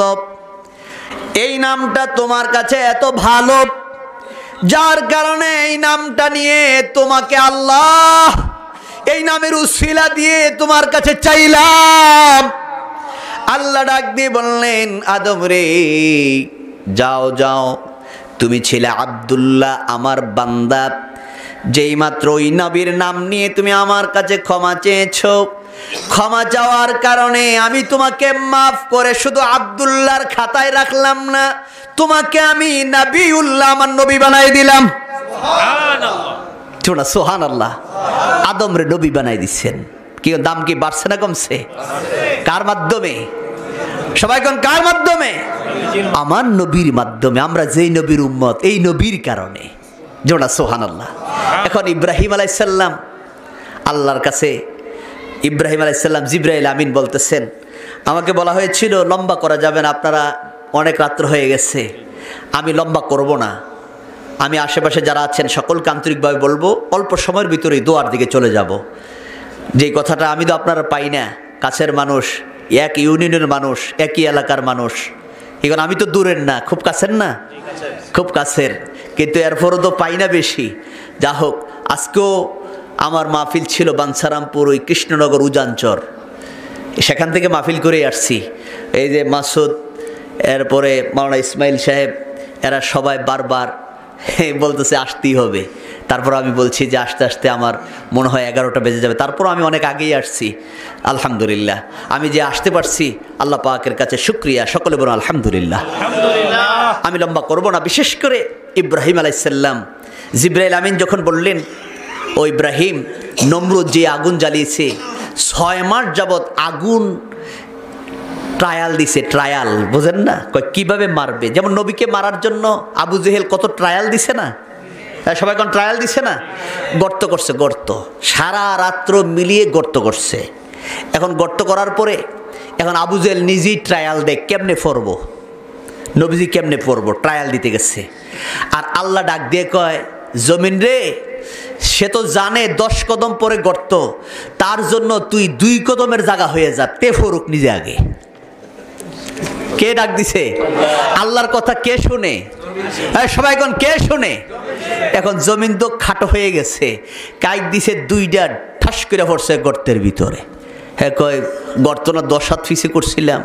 এই নামটা তোমার কাছে এত ভালো, যার কারণে এই নামটা নিয়ে তোমাকে আল্লাহ এই নামের উসিলা দিয়ে তোমার কাছে চাইলাম। আল্লাহ ডাক দিয়ে বললেন, আদম রে যাও যাও, তুমি ছিলে আব্দুল্লাহ আমার বান্দা, যেই মাত্র ওই নবীর নাম নিয়ে তুমি আমার কাছে ক্ষমা চেয়েছো, ক্ষমা চাওয়ার কারণে আমি তোমাকে মাফ করে শুধু আব্দুল্লাহর খাতায় রাখলাম না, তোমাকে আমি নবিউল্লাহ, আমার নবী বানাই দিলাম। সুবহানাল্লাহ, সুবহানাল্লাহ। আদম রে নবী বানাই দিচ্ছেন, কি দাম কি বাড়ছে না কমছে? কার মাধ্যমে? সবাই কোন কার মাধ্যমে? আমার নবীর মাধ্যমে। আমরা যেই নবীর উম্মত, এই নবীর কারণে। জোড়া সুবহানাল্লাহ। এখন ইব্রাহিম আলাইহিস সালাম আল্লাহর কাছে, ইব্রাহিম আলাইহিস সালাম জিবরাইল আমিন বলতেছেন, আমাকে বলা হয়েছিল লম্বা করা যাবে না, আপনারা অনেক রাত্র হয়ে গেছে, আমি লম্বা করব না। আমি আশেপাশে যারা আছেন সকলকে আন্তরিকভাবে বলবো অল্প সময়ের ভিতরেই দোয়ার দিকে চলে যাব। যেই কথাটা আমি তো আপনারা পাই না, কাছের মানুষ, এক ইউনিয়নের মানুষ, একই এলাকার মানুষ, এখন আমি তো দূরের না, খুব কাছের না, খুব কাছের, কিন্তু এরপরও তো পাই না বেশি। যা হোক, আজকেও আমার মাহফিল ছিল বাঞ্ছারামপুর ওই কৃষ্ণনগর উজানচর, সেখান থেকে মাহফিল করে আসছি। এই যে মাসুদ, এরপরে মাওলানা ইসমাইল সাহেব, এরা সবাই বারবার বলতেছে আসতেই হবে। তারপর আমি বলছি যে আস্তে আস্তে আমার মনে হয় 11টা বেজে যাবে, তারপর আমি অনেক আগেই আসছি। আলহামদুলিল্লাহ, আমি যে আসতে পারছি আল্লাহ পাকের কাছে শুকরিয়া, সকলে বলুন আলহামদুলিল্লাহ। আমি লম্বা করব না। বিশেষ করে ইব্রাহিম আলাইহিস সালাম, জিবরাইল আমিন যখন বললেন, ও ইব্রাহিম, নমরুদ যে আগুন জ্বালিয়েছে 6 মাস যাবৎ আগুন ট্রায়াল দিছে, ট্রায়াল বোঝেন না, কিভাবে মারবে। যেমন নবীকে মারার জন্য আবু জেহেল কত ট্রায়াল দিছে না, সবাই কোন ট্রায়াল দিছে না, গর্ত করছে, গর্ত সারা রাত্র মিলিয়ে গর্ত করছে। এখন গর্ত করার পরে এখন আবু জেহেল নিজেই ট্রায়াল দেয় কেমনে পড়বো, নবীজি কেমনে পড়বো, ট্রায়াল দিতে গেছে। আর আল্লাহ ডাক দিয়ে কয়, জমিন রে, সে তো জানে 10 কদম পরে গর্ত, তার জন্য তুই 2 কদমের জায়গা হয়ে যা, তে ফরুক নিজে আগে। কে ডাক দিছে? আল্লাহর কথা কে শুনে? সবাই কোন কে শুনে? এখন জমিন তো খাটো হয়ে গেছে, কাইক দিছে 2টা, ঠাস করে পড়ছে গর্তের ভিতরে। হ্যাঁ কয়, গর্ত না 10 হাত ফিসে করছিলাম,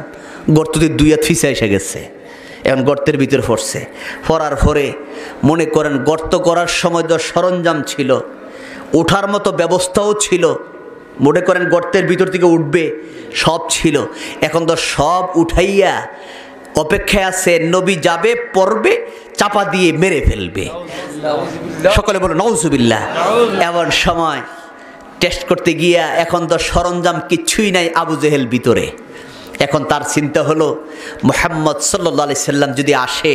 গর্ততে 2 হাত ফিসে এসে গেছে। এখন গর্তের ভিতরে পড়ছে, পড়ার পরে মনে করেন গর্ত করার সময় তো সরঞ্জাম ছিল, ওঠার মতো ব্যবস্থাও ছিল, মনে করেন গর্তের ভিতর থেকে উঠবে, সব ছিল। এখন তো সব উঠাইয়া অপেক্ষায় আছে, নবী যাবে, পড়বে, চাপা দিয়ে মেরে ফেলবে। সকলে বলো নাউজুবিল্লাহ। এমন সময় টেস্ট করতে গিয়া এখন তো সরঞ্জাম কিচ্ছুই নাই আবু জেহেল ভিতরে। এখন তার চিন্তা হলো, মুহাম্মদ সাল্লাল্লাহু আলাইহি সাল্লাম যদি আসে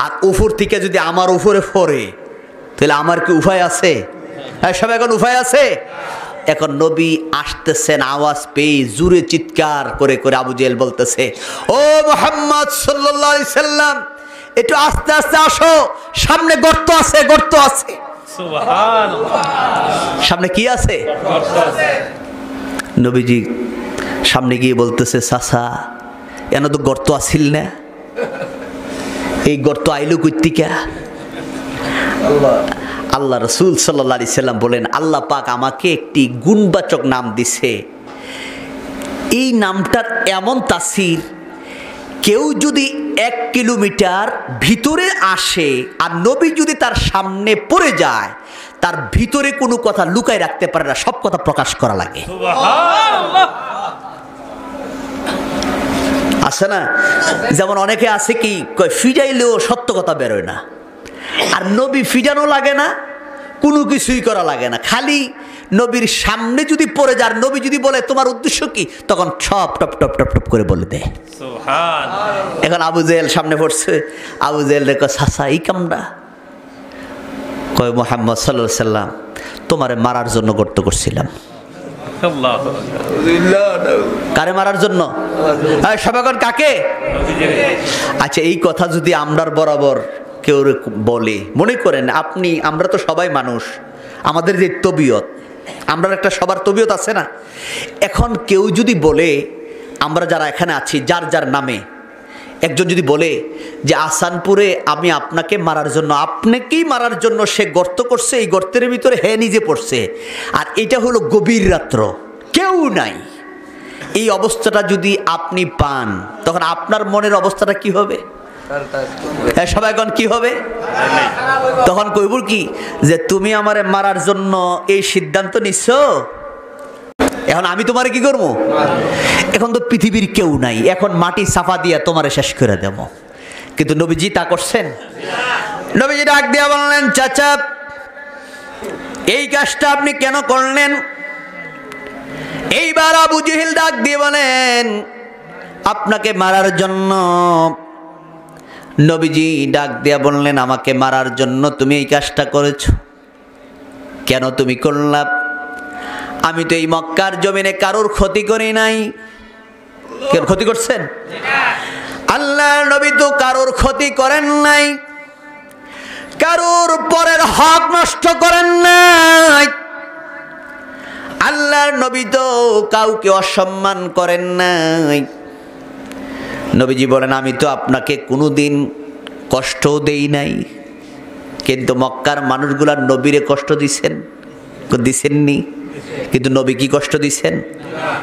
আর উপর থেকে যদি আমার উপরে পড়ে, তাহলে আমার কি উপায় আছে? সবাই এখন উপায় আছে? এখন নবী আসতেছেন, আওয়াজ পেয়ে জোরে চিৎকার করে করে আবু জেহেল বলতেছে, ও মুহাম্মদ সাল্লাল্লাহু আলাইহি সাল্লাম, একটু আস্তে আস্তে আসো, সামনে গর্ত আছে, গর্ত আছে। সুবহানাল্লাহ, সামনে কি আছে? গর্ত আছে। নবীজি সামনে গিয়ে বলতেছে, চাচা, এনে তো গর্ত আসিল না, এই গর্ত আইলো কইতিকা? আল্লাহ রাসূল সাল্লাল্লাহু আলাইহি সাল্লাম বলেন, আল্লাহ পাক আমাকে একটি গুণবাচক নাম দিছে, এই নামটার এমন তাসির, কেউ যদি 1 কিলোমিটার ভিতরে আসে আর নবী যদি তার সামনে পড়ে যায়, তার ভিতরে কোনো কথা লুকায় রাখতে পারে না, সব কথা প্রকাশ করা লাগে। সুবহানাল্লাহ। আছে না, যেমন অনেকে আছে কি কয়, ফিজাইলেও সত্য কথা বেরোয় না। আর নবী ফিজানো লাগে না, কোনো কিছুই করা লাগে না, খালি নবীর সামনে যদি পড়ে যায়, নবী যদি বলে তোমার উদ্দেশ্য কি, তখন সব টপ টপ টপ টপ করে বলে দেয়। সুবহানাল্লাহ। এখন আবু জেহেল সামনে পড়ছে, আবু জেহেল রে কয়, চাচা এই কামটা? কয়, মুহাম্মদ সাল্লাল্লাহু আলাইহি সাল্লাম তোমারে মারার জন্য গর্ত করছিলাম। কারে মারার জন্য? সবাই কাকে? আচ্ছা, এই কথা যদি আমরার বরাবর কেউ বলে, মনে করেন আপনি, আমরা তো সবাই মানুষ, আমাদের যে তবিয়ত, আমরা একটা সবার তবিয়ত আছে না। এখন কেউ যদি বলে, আমরা যারা এখানে আছি, যার যার নামে একজন যদি বলে যে আসানপুরে আমি আপনাকে মারার জন্য, আপনাকেই মারার জন্য সে গর্ত করছে, এই গর্তের ভিতরে হে নিজে পড়ছে, আর এটা হলো গভীর রাত্র, কেউ নাই, এই অবস্থাটা যদি আপনি পান, তখন আপনার মনের অবস্থাটা কি হবে? সবাই এখন কি হবে? তখন কইব কি, যে তুমি আমারে মারার জন্য এই সিদ্ধান্ত নিচ্ছ, এখন আমি তোমারে কি করবো? এখন তো পৃথিবীর কেউ নাই, এখন মাটি সাফা দিয়া তোমারে শেষ করে দেব। কিন্তু নবীজি তা করছেন? নবীজি ডাক দিয়া বললেন, চাচা এই কাজটা আপনি কেন করলেন? এইবার আবু জেহেল ডাক দিয়ে বলেন, আপনাকে মারার জন্য। নবীজি ডাক দিয়া বললেন, আমাকে মারার জন্য তুমি এই কাজটা করেছ, কেন তুমি করলা? আমি তো এই মক্কার জমিনে কারোর ক্ষতি করি নাই, কেউ ক্ষতি করছেন? আল্লাহর নবী তো কারোর ক্ষতি করেন নাই, কারোর পরের হক নষ্ট করেন নাই। আল্লাহর নবী তো কাউকে অসম্মান করেন নাই। নবীজি বলেন, আমি তো আপনাকে কোনোদিন কষ্ট দেই নাই, কিন্তু মক্কার মানুষগুলার নবীরে কষ্ট দিছেননি? কিন্তু নবী কি কষ্ট দিছেন?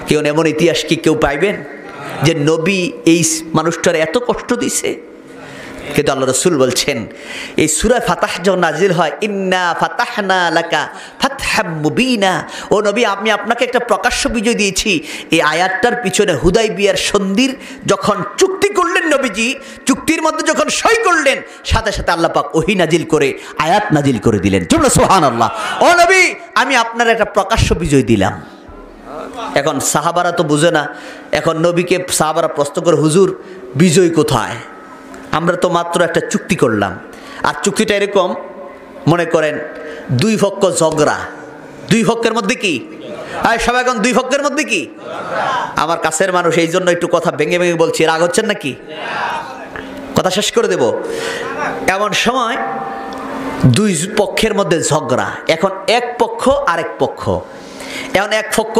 কেউ এমন ইতিহাস কি কেউ পাইবেন যে নবী এই মানুষটার এত কষ্ট দিছে? কিন্তু আল্লাহ রাসূল বলছেন, এই সূরা ফাতাহ যখন নাজিল হয়, ইন্না ফাতাহনা লাকা ফাতহাম মুবিনা, ও নবী আমি আপনাকে একটা প্রকাশ্য বিজয় দিয়েছি। এই আয়াতটার পিছনে হুদাইবিয়ার সন্ধির যখন চুক্তি করলেন নবীজি, চুক্তির মধ্যে যখন সই করলেন, সাথে সাথে আল্লাহ পাক ওহী নাজিল করে আয়াত নাজিল করে দিলেন। তোমরা সুবহানাল্লাহ, ও নবী আমি আপনার একটা প্রকাশ্য বিজয় দিলাম। এখন সাহাবারা তো বুঝে না। এখন নবীকে সাহাবারা প্রশ্ন করে, হুজুর বিজয় কোথায়? আমরা তো মাত্র একটা চুক্তি করলাম। আর চুক্তিটা এরকম, মনে করেন দুই পক্ষ ঝগড়া, দুই পক্ষের মধ্যে কি সবাই এখন দুই পক্ষের মধ্যে কি? আমার কাছের মানুষ, এই জন্য একটু কথা ভেঙে ভেঙে বলছি, রাগ হচ্ছেন নাকি? কথা শেষ করে দেব। এমন সময় দুই পক্ষের মধ্যে ঝগড়া। এখন এক পক্ষ আরেক পক্ষ, এখন এক পক্ষ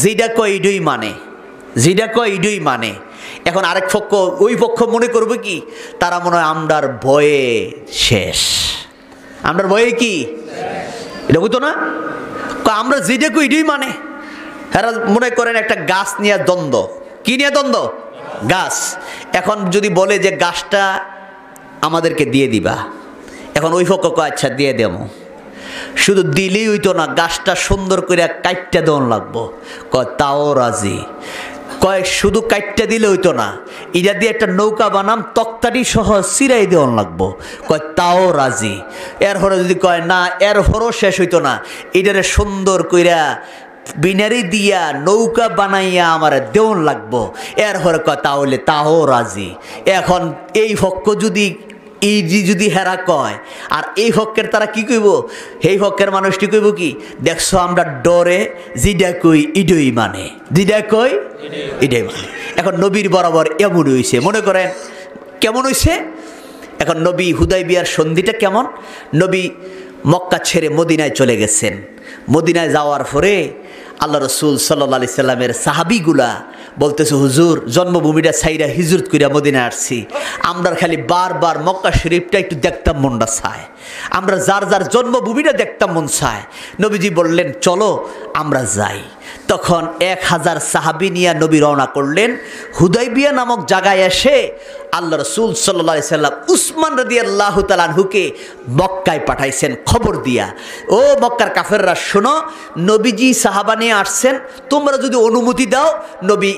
যেটা কয় ইডুই মানে, যেটা কয় ইডুই মানে। এখন আরেক পক্ষ, ওই পক্ষ মনে করবে কি, তারা মনে হয় আমরার ভয়ে শেষ, আমরার ভয়ে কি এটা বুঝতো না, আমরা যেটা কই ইডুই মানে। হ্যাঁ মনে করেন একটা গাছ নিয়ে দ্বন্দ্ব। কি নিয়ে দ্বন্দ্ব? গাছ। এখন যদি বলে যে গাছটা আমাদেরকে দিয়ে দিবা, এখন ওই পক্ষ কয় আচ্ছা দিয়ে দেবো। শুধু দিলেই হইতো না, গাছটা সুন্দর করে কাইটটা দেওয়ান লাগবো। কয় তাও রাজি। কয় শুধু কাইটটা দিলে হইতো না, এটা দিয়ে একটা নৌকা বানাম তক্তাটি সহ চিরাই দেওয়ান লাগবো। কয় তাও রাজি। এরপরে যদি কয় না, এরপরও শেষ হইতো না, এটারে সুন্দর কইরা বিনারি দিয়া নৌকা বানাইয়া আমার দেওয়ান লাগবো। এরপরে কয় তাহলে তাও রাজি। এখন এই পক্ষ যদি হেরা কয়, আর এই পক্ষের তারা কি কইব? এই পক্ষের মানুষটি কইব কি, দেখছো আমরা ডরে জিডা কই ইডই মানে, জিডা কই ইডই মানে। এখন নবীর বরাবর এমন হইছে, মনে করেন কেমন হইছে? এখন নবী হুদাইবিয়ার সন্ধিটা কেমন? নবী মক্কা ছেড়ে মদিনায় চলে গেছেন। মদিনায় যাওয়ার পরে আল্লাহ রসুল সাল্লাল্লাহু আলাইহি সাল্লামের সাহাবিগুলা বলতেছে, হুজুর জন্মভূমিটা ছাইরা হিজরত কইরা মদিনায় আসছি, আমরা খালি বারবার মক্কা শরীফটা একটু দেখতাম মনটা চায়, আমরা যার যার জন্মভূমিটা দেখতাম মন চায়। নবীজি বললেন চলো আমরা যাই। তখন 1000 সাহাবী নিয়ে নবী রওনা করলেন। হুদাইবিয়া নামক জায়গায় এসে আল্লাহ রসুল সাল্লাল্লাহু আলাইহি সাল্লাম উসমান রাদিয়াল্লাহু তাআলা আনহুকে মক্কায় পাঠাইছেন খবর দিয়া, ও মক্কার কাফেররা শোনো, নবীজি সাহাবা নিয়ে আসছেন, তোমরা যদি অনুমতি দাও নবী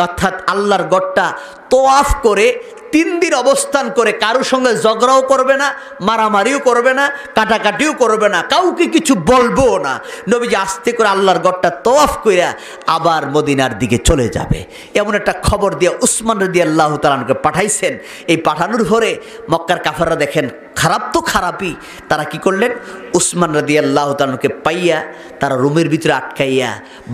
অর্থাৎ আল্লাহর গড়টা তোয়াফ করে 3 দিন অবস্থান করে কারোর সঙ্গে ঝগড়াও করবে না, মারামারিও করবে না, কাটাকাটিও করবে না, কাউকে কিছু বলবো না। নবীজি আস্তে করে আল্লাহর গড়টা তোয়াফ কইরা আবার মদিনার দিকে চলে যাবে, এমন একটা খবর দিয়ে উসমান রাদিয়াল্লাহু তাআলা আনহুকে পাঠাইছেন। এই পাঠানোর পরে মক্কার কাফেররা দেখেন খারাপ তো খারাপই, তারা কি করলেন, উসমান রাদিয়াল্লাহু তাআলা আনহুকে পাইয়া তারা রুমের ভিতরে আটকাইয়া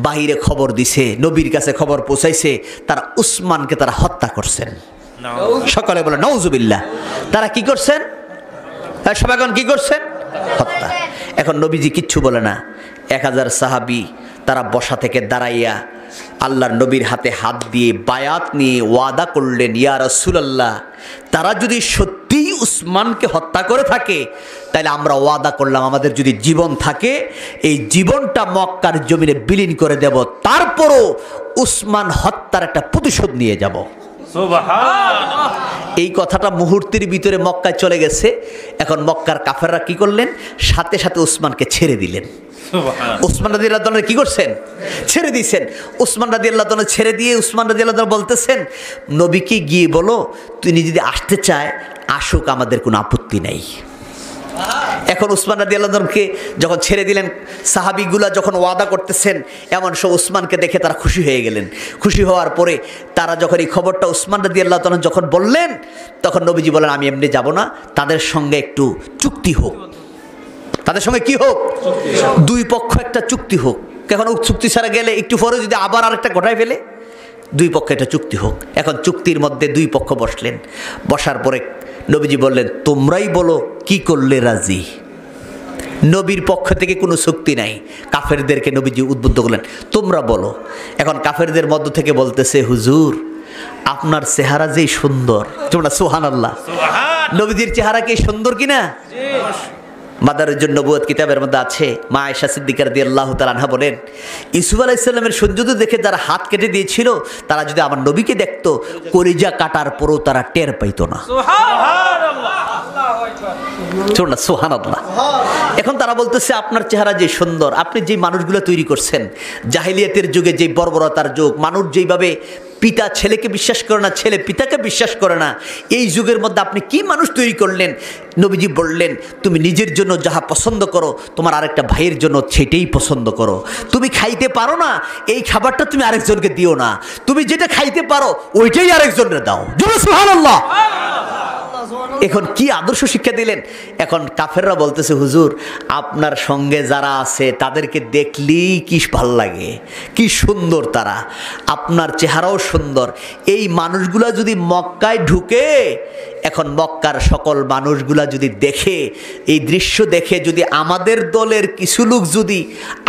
বাহিরে খবর দিছে, নবীর কাছে খবর পৌঁছাইছে, তারা উসমানকে তারা হত্যা করছেন। সকলে বলে নাউজুবিল্লাহ। তারা কি করছেন? সবাই এখন কি করছেন? হত্যা। এখন নবীজি কিচ্ছু বলে না। 1000 সাহাবী তারা বসা থেকে দাঁড়াইয়া আল্লাহর নবীর হাতে হাত দিয়ে বায়াত নিয়ে ওয়াদা করলেন, ইয়া রাসূলুল্লাহ, তারা যদি সত্যিই উসমানকে হত্যা করে থাকে তাহলে আমরা ওয়াদা করলাম আমাদের যদি জীবন থাকে এই জীবনটা মক্কার জমিনে বিলীন করে দেব, তারপরও উসমান হত্যার একটা প্রতিশোধ নিয়ে যাব। এই কথাটা মুহূর্তের ভিতরে মক্কায় চলে গেছে। এখন মক্কার কাফেররা কি করলেন, সাথে সাথে উসমানকে ছেড়ে দিলেন। উসমান রাদিয়াল্লাহু তাআলা কি করছেন? ছেড়ে দিয়েছেন। উসমান রাদিয়াল্লাহু তাআলা ছেড়ে দিয়ে উসমান রাদিয়াল্লাহু তাআলা বলতেছেন, নবীকে গিয়ে বলো তিনি যদি আসতে চায় আসুক, আমাদের কোনো আপত্তি নাই। এখন উসমান রাদিয়াল্লাহু তাআলাকে যখন ছেড়ে দিলেন, সাহাবীগুলা যখন ওয়াদা করতেছেন, এমন সব উসমানকে দেখে তারা খুশি হয়ে গেলেন। খুশি হওয়ার পরে তারা যখন এই খবরটা উসমান রাদিয়াল্লাহু তাআলা যখন বললেন, তখন নবীজি বলেন আমি এমনি যাব না, তাদের সঙ্গে একটু চুক্তি হোক। তাদের সঙ্গে কি হোক? দুই পক্ষ একটা চুক্তি হোক। এখন চুক্তি ছাড়া গেলে একটু পরে যদি আবার আরেকটা ঘটায় ফেলে দুই পক্ষে একটা চুক্তি হোক। এখন চুক্তির মধ্যে দুই পক্ষ বসলেন, বসার পরে নবীজি বললেন, তোমরাই বলো কি করলে রাজি। নবীর পক্ষ থেকে কোনো চুক্তি নাই, কাফেরদেরকে নবীজি উদ্বুদ্ধ করলেন, তোমরা বলো। এখন কাফেরদের মধ্য থেকে বলতেছে, হুজুর আপনার চেহারা যেই সুন্দর, তোমরা সুবহানাল্লাহ, নবীজির চেহারা কি সুন্দর কিনা? মাদারুজ্জুন নবুয়ত কিতাবের মধ্যে আছে, মা আয়েশা সিদ্দিকা রাদিয়াল্লাহু তাআলা আনহা বলেন, ইউসুফ আলাইহিস সালামের সৌন্দর্য দেখে যারা হাত কেটে দিয়েছিল, তারা যদি আমার নবীকে দেখতো, কলিজা কাটার পরও তারা টের পাইতো না। সুবহানাল্লাহ। এখন তারা বলতেছে, আপনার চেহারা যে সুন্দর, আপনি যে মানুষগুলো তৈরি করছেন, জাহিলিয়াতের যুগে যে বর্বরতার যুগ, মানুষ যেইভাবে পিতা ছেলেকে বিশ্বাস করে না, ছেলে পিতাকে বিশ্বাস করে না, এই যুগের মধ্যে আপনি কি মানুষ তৈরি করলেন? নবীজি বললেন, তুমি নিজের জন্য যাহা পছন্দ করো, তোমার আরেকটা ভাইয়ের জন্য সেটাই পছন্দ করো। তুমি খাইতে পারো না, এই খাবারটা তুমি আরেকজনকে দিও না, তুমি যেটা খাইতে পারো ওইটাই আরেকজনের দাও। সুবহানাল্লাহ। এখন কি আদর্শ শিক্ষা দিলেন? এখন কাফেররা বলতেছে, হুজুর আপনার সঙ্গে যারা আছে তাদেরকে দেখলেই কি ভাল লাগে, কি সুন্দর তারা, আপনার চেহারাও সুন্দর। এই মানুষগুলা যদি মক্কায় ঢুকে, এখন মক্কার সকল মানুষগুলা যদি দেখে, এই দৃশ্য দেখে, যদি আমাদের দলের কিছু লোক যদি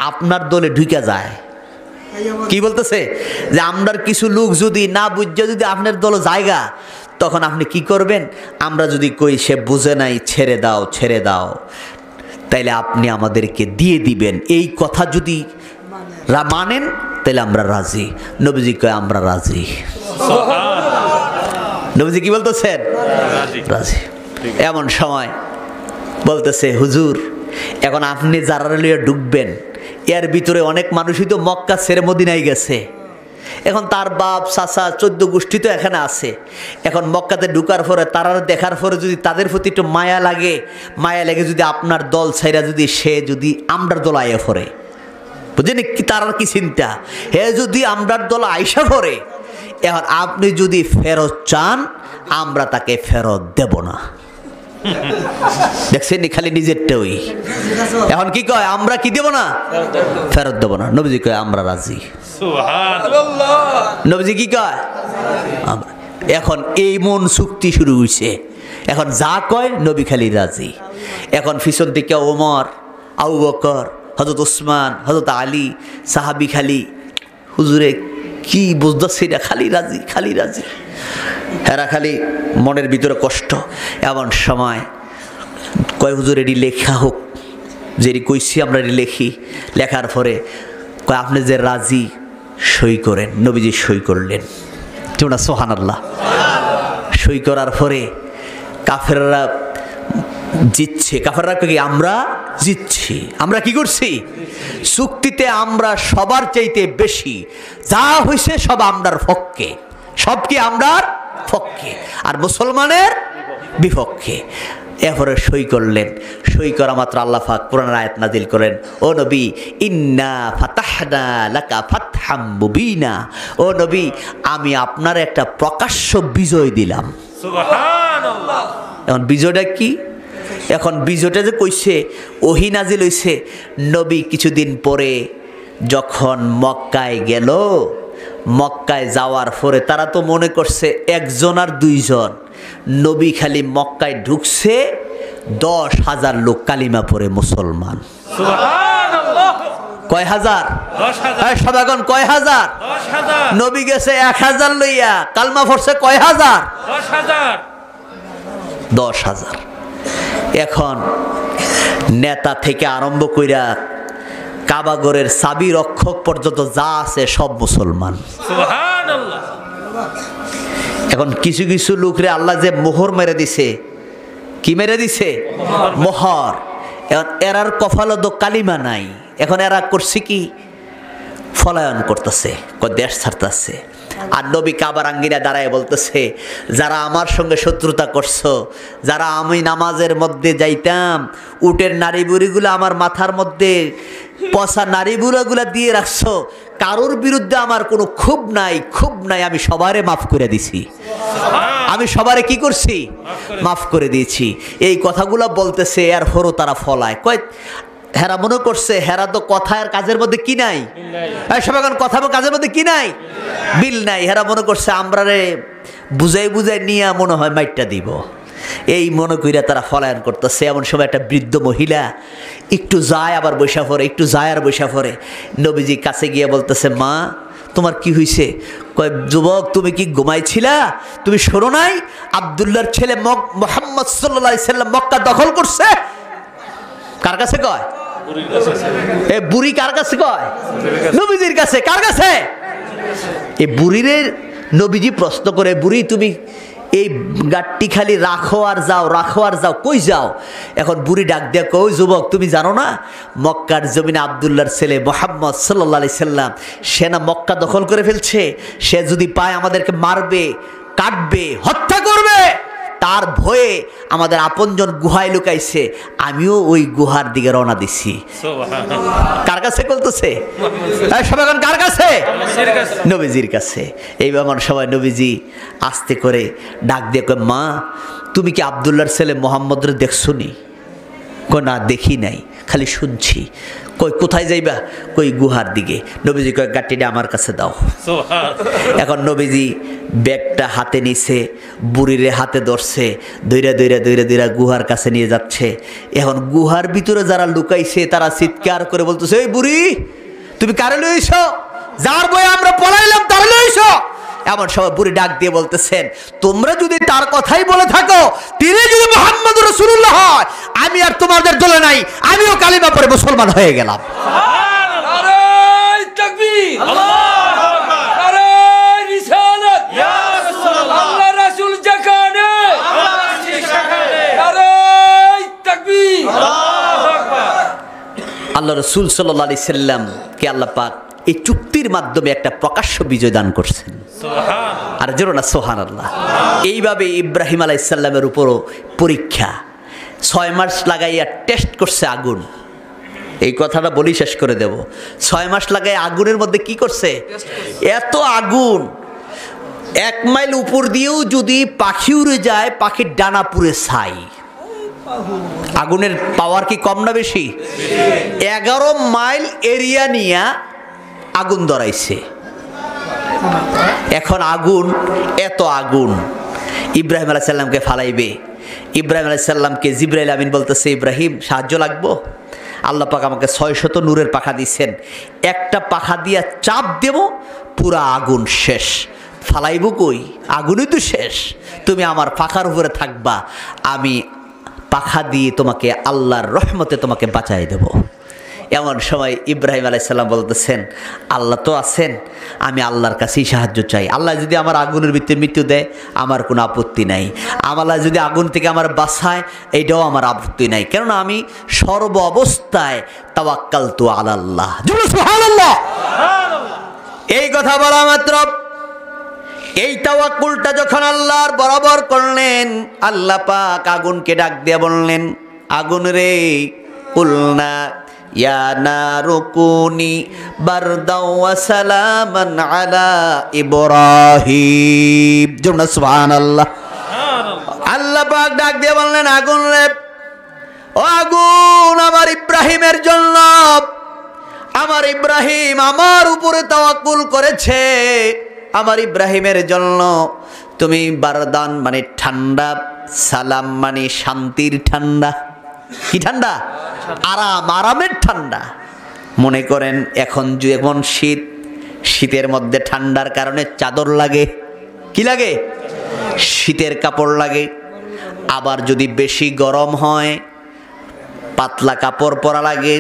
আপনার দলে ঢুকে যায়, কি বলতেছে যে আমরার কিছু লোক যদি না বুঝে যদি আপনার দল জায়গা, তখন আপনি কি করবেন? আমরা যদি কই সে বুঝে নাই, ছেড়ে দাও ছেড়ে দাও, তাইলে আপনি আমাদেরকে দিয়ে দিবেন। এই কথা যদি মানেন তাহলে আমরা রাজি। নবীজি কয় আমরা রাজি। নবীজি কি বলতেছেন? রাজি। এমন সময় বলতেছে, হুজুর এখন আপনি যারা লিয়ে ঢুকবেন, এর ভিতরে অনেক মানুষই তো মক্কা ছেড়ে মদিনায় গেছে, এখন তার বাপ চাচা 14 গোষ্ঠী তো এখানে আছে। এখন মক্কাতে ঢুকার পরে তারা দেখার পরে যদি তাদের প্রতি একটু মায়া লাগে যদি আপনার দল ছাইরা যদি সে যদি আমরার দল আয়া পড়ে, বুঝলেন কি তার কি চিন্তা, হে যদি আমরার দল আইসা পড়ে, এখন আপনি যদি ফেরত চান আমরা তাকে ফেরত দেব না। দেখছেন খালি নিজেরটাই। এখন কি কয়, আমরা কি দেব না, ফেরত দেব না। নবীজি কয় আমরা রাজি। নবীজি কি কয়? এখন এই মন চুক্তি শুরু হয়েছে। এখন যা কয় নবী খালি রাজি। এখন পিছন থেকে ওমর, আবু বকর, হযরত ওসমান, হযরত আলী সাহাবী খালি, হুজুরে কি বুঝতেছি না, খালি রাজি খালি রাজি। এরা খালি মনের ভিতরে কষ্ট। এমন সময় কয়, হুজুর এটি লেখা হোক, যেটি কইছি আমরা এটি লেখি। লেখার পরে কয়, আপনি যে রাজি সই করেন। নবীজি সই করলেন। তোমরা সুবহানাল্লাহ। সই করার পরে কাফেররা জিতছে। কাফেররা কি, আমরা জিতছি। আমরা কি করছি? চুক্তিতে আমরা সবার চাইতে বেশি, যা হয়েছে সব আমরার পক্ষে, সব কি আমরার পক্ষে, আর মুসলমানের বিপক্ষে। এরপরে সই করলেন। সই করা মাত্র আল্লাহ পাক কোরআনের আয়াত নাজিল করেন, ও নবী ইন্না ফাতাহনা লাকা ফাতহাম মুবিনা, ও নবী আমি আপনার একটা প্রকাশ্য বিজয় দিলাম। সুবহানাল্লাহ। এখন বিজয়টা কি? এখন বিজয়টা যে কইছে, ওহী নাজিল হইছে নবী কিছুদিন পরে যখন মক্কায় গেল। মক্কায় যাওয়ার পরে তারা তো মনে করছে একজন আর দুইজন, নবী খালি মক্কায় ঢুকছে 10,000 লোক কালিমা পড়ে মুসলমান। সুবহানাল্লাহ। কয় হাজার? 10,000। সবাই এখন কয় হাজার? 10,000। নবী গেছে 1,000 লইয়া, কালমা পড়ছে কয় হাজার? 10,000। 10,000। এখন নেতা থেকে আরম্ভ কইরা কাবাগরের চাবি রক্ষক পর্যন্ত যা আছে সব মুসলমান। সুবহানাল্লাহ। এখন কিছু কিছু লোকরে আল্লাহ যে মোহর মেরে দিছে, কি মেরে দিছে? মোহর। এখন এরার কপালে তো কালিমা নাই। এখন এরা করছে কি, পলায়ন করতেছে, দেশ ছাড়তেছে। আর নবী কাবার আঙ্গিনা দাঁড়ায় বলতেছে, যারা আমার সঙ্গে শত্রুতা করছো, যারা আমি নামাজের মধ্যে যাইতাম, উটের নারী বুড়িগুলো আমার মাথার মধ্যে পচা নারী বুড়াগুলা দিয়ে রাখছো, কারোর বিরুদ্ধে আমার কোনো ক্ষোভ নাই, আমি সবারে মাফ করে দিছি। আমি সবারে কি করছি? মাফ করে দিয়েছি। এই কথাগুলো বলতেছে। এর হরো তারা ফলায়, কয় হেরা মনে করছে হেরা তো কথা আর কাজের মধ্যে কি নাই, সবাই কথা কাজের মধ্যে কি নাই, বিল নাই। হেরা মনে করছে আমরা রে বুঝাই বুঝাই নিয়ে মনে হয় মাইটটা দিব, এই মনে কইরা তারা ফলায়ন করতেছে। এমন সময় একটা বৃদ্ধ মহিলা একটু যায় আবার বৈশা পড়ে, একটু যায় আর বৈশা পড়ে। নবীজি কাছে গিয়ে বলতেছে, মা তোমার কি হয়েছে? কয়, যুবক তুমি কি ঘুমাইছিলা? তুমি শোনো নাই আব্দুল্লাহর ছেলে মুহাম্মদ সাল্লাল্লাহু আলাইহি সাল্লাম মক্কা দখল করছে? কার কাছে কয়? এ বুড়ি কার কাছে কয়? নবীজির কাছে। কার কাছে? এই বুড়িরে নবীজি প্রশ্ন করে, বুড়ি তুমি এই গাট্টি খালি রাখো আর যাও, রাখো আর যাও, কই যাও? এখন বুড়ি ডাক দিয়া কই, যুবক তুমি জানো না মক্কার জমিনে আব্দুল্লাহর ছেলে মুহাম্মদ সাল্লাল্লাহু আলাইহি সাল্লাম সে না মক্কা দখল করে ফেলছে, সে যদি পায় আমাদেরকে মারবে, কাটবে, হত্যা করবে। তার ভয়ে আমাদের আপনজন গুহায় লুকাইছে, আমিও ওই গুহার দিকে রওনা দিছি। কার কাছে বলতেছে? সবাই কার কাছে? নবীজির কাছে। এইবার সবাই নবীজি আস্তে করে ডাক দিয়ে কয়, মা তুমি কি আব্দুল্লাহর ছেলে মুহাম্মদরে দেখছো নি? কয়, না দেখি নাই, খালি শুনছি। কই কোথায় যাইবা? কই গুহার দিকে। নবীজি কয়, গাটিটা আমার কাছে দাও। এখন নবীজি ব্যাগটা হাতে নিছে, বুড়িরে হাতে ধরছে, দইরা দইরা দইরা দইরা গুহার কাছে নিয়ে যাচ্ছে। এখন গুহার ভিতরে যারা লুকাইছে তারা চিৎকার করে বলতেছে, এই বুড়ি তুমি কারে লইছ? যার বয়ে আমরা পলাইলাম তার লইছ? এমন সময় বুড়ি ডাক দিয়ে বলতেছেন, তোমরা যদি তার কথাই বলে থাকো, তিনি যদি মুহাম্মদ রাসূলুল্লাহ হয়, আমি আর তোমাদের দলে নাই, আমিও কালিমা পড়ে মুসলমান হয়ে গেলাম। নারায়ে তাকবীর, আল্লাহু আকবার, নারায়ে রিসালাত, ইয়া রাসূলুল্লাহ, আল্লাহ রাসূল যেখানে আল্লাহ সেখানে, নারায়ে তাকবীর, আল্লাহু আকবার। আল্লাহ রাসূল সাল্লাল্লাহু আলাইহি সাল্লাম কে আল্লাহ পাক এই চুক্তির মাধ্যমে একটা প্রকাশ্য বিজয় দান করছেন। আর জোরে না সুবহানাল্লাহ। এইভাবে ইব্রাহিম আলাইহিস সালামের উপরও পরীক্ষা 6 মাস লাগাইয়া টেস্ট করছে আগুন। এই কথাটা বলি শেষ করে দেব। 6 মাস লাগাই আগুনের মধ্যে কি করছে? এত আগুন 1 মাইল উপর দিয়েও যদি পাখি উড়ে যায়, পাখির ডানা পুড়ে ছাই। আগুনের পাওয়ার কি কম না বেশি? 11 মাইল এরিয়া নিয়ে আগুন ধরাইছে। এখন আগুন, এত আগুন ইব্রাহিম আলাইহিস সালামকে ফালাইবে। ইব্রাহিম আলাইহিস সালামকে জিবরাইল আমিন বলতেছে, ইব্রাহিম সাহায্য লাগবো? আল্লাহ পাক আমাকে 600 নূরের পাখা দিচ্ছেন, একটা পাখা দিয়া চাপ দেব, পুরা আগুন শেষ। ফালাইব কই? আগুনই তো শেষ। তুমি আমার পাখার উপরে থাকবা, আমি পাখা দিয়ে তোমাকে আল্লাহর রহমতে তোমাকে বাঁচাই দেব। এমন সময় ইব্রাহিম আলাইহিস সালাম বলতেছেন, আল্লাহ তো আছেন, আমি আল্লাহর কাছেই সাহায্য চাই। আল্লাহ যদি আমার আগুনের ভিতরে মৃত্যু দেয় আমার কোনো আপত্তি নাই, আল্লাহ যদি আগুন থেকে আমার বাঁচায় এইটাও আমার আপত্তি নাই, কেননা আমি সর্ব অবস্থায় তাওয়াক্কালতু আলাল্লাহ। সুবহানাল্লাহ। এই কথা বলা মাত্র এই তাওয়াক্কুলটা যখন আল্লাহর বরাবর করলেন, আল্লাহ পাক আগুনকে ডাক দিয়ে বললেন, আগুন রে, কুলনা ইয়া নারু কুনি বারদাও ওয়া সালামান আলা ইব্রাহিম। জোরে সুবহানাল্লাহ। আল্লাহ পাক ডাক দিয়ে বললেন, আগুন রে, ও আগুন, আমার ইব্রাহিমের জন্য, আমার ইব্রাহিম আমার উপরে তাওয়াক্কুল করেছে, আমার ইব্রাহিমের জন্য তুমি বারদান মানে ঠান্ডা, সালাম মানে শান্তির ঠান্ডা। কি ঠান্ডা? আরাম, আরামের ঠান্ডা। মনে করেন এখন যেমন শীত, শীতের মধ্যে ঠান্ডার কারণে চাদর লাগে, কি লাগে? শীতের কাপড় লাগে। আবার যদি বেশি গরম হয় পাতলা কাপড় পরা লাগে,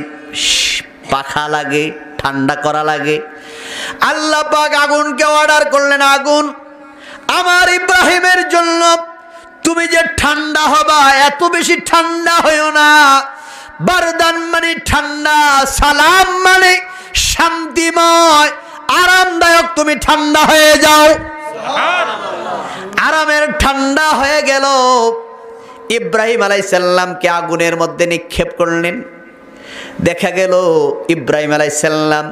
পাখা লাগে, ঠান্ডা করা লাগে। আল্লাহ পাক আগুনকে অর্ডার করলেন, আগুন আমার ইব্রাহিমের জন্য তুমি যে ঠান্ডা হবা, এত বেশি ঠান্ডা হইও না। বারদান মানে ঠান্ডা, সালাম মানে শান্তিময়, আরামদায়ক, তুমি ঠান্ডা হয়ে যাও। আরামের ঠান্ডা হয়ে গেল। ইব্রাহিম আলাইহিস সালামকে আগুনের মধ্যে নিক্ষেপ করলেন। দেখা গেল ইব্রাহিম আলাইহিস সালাম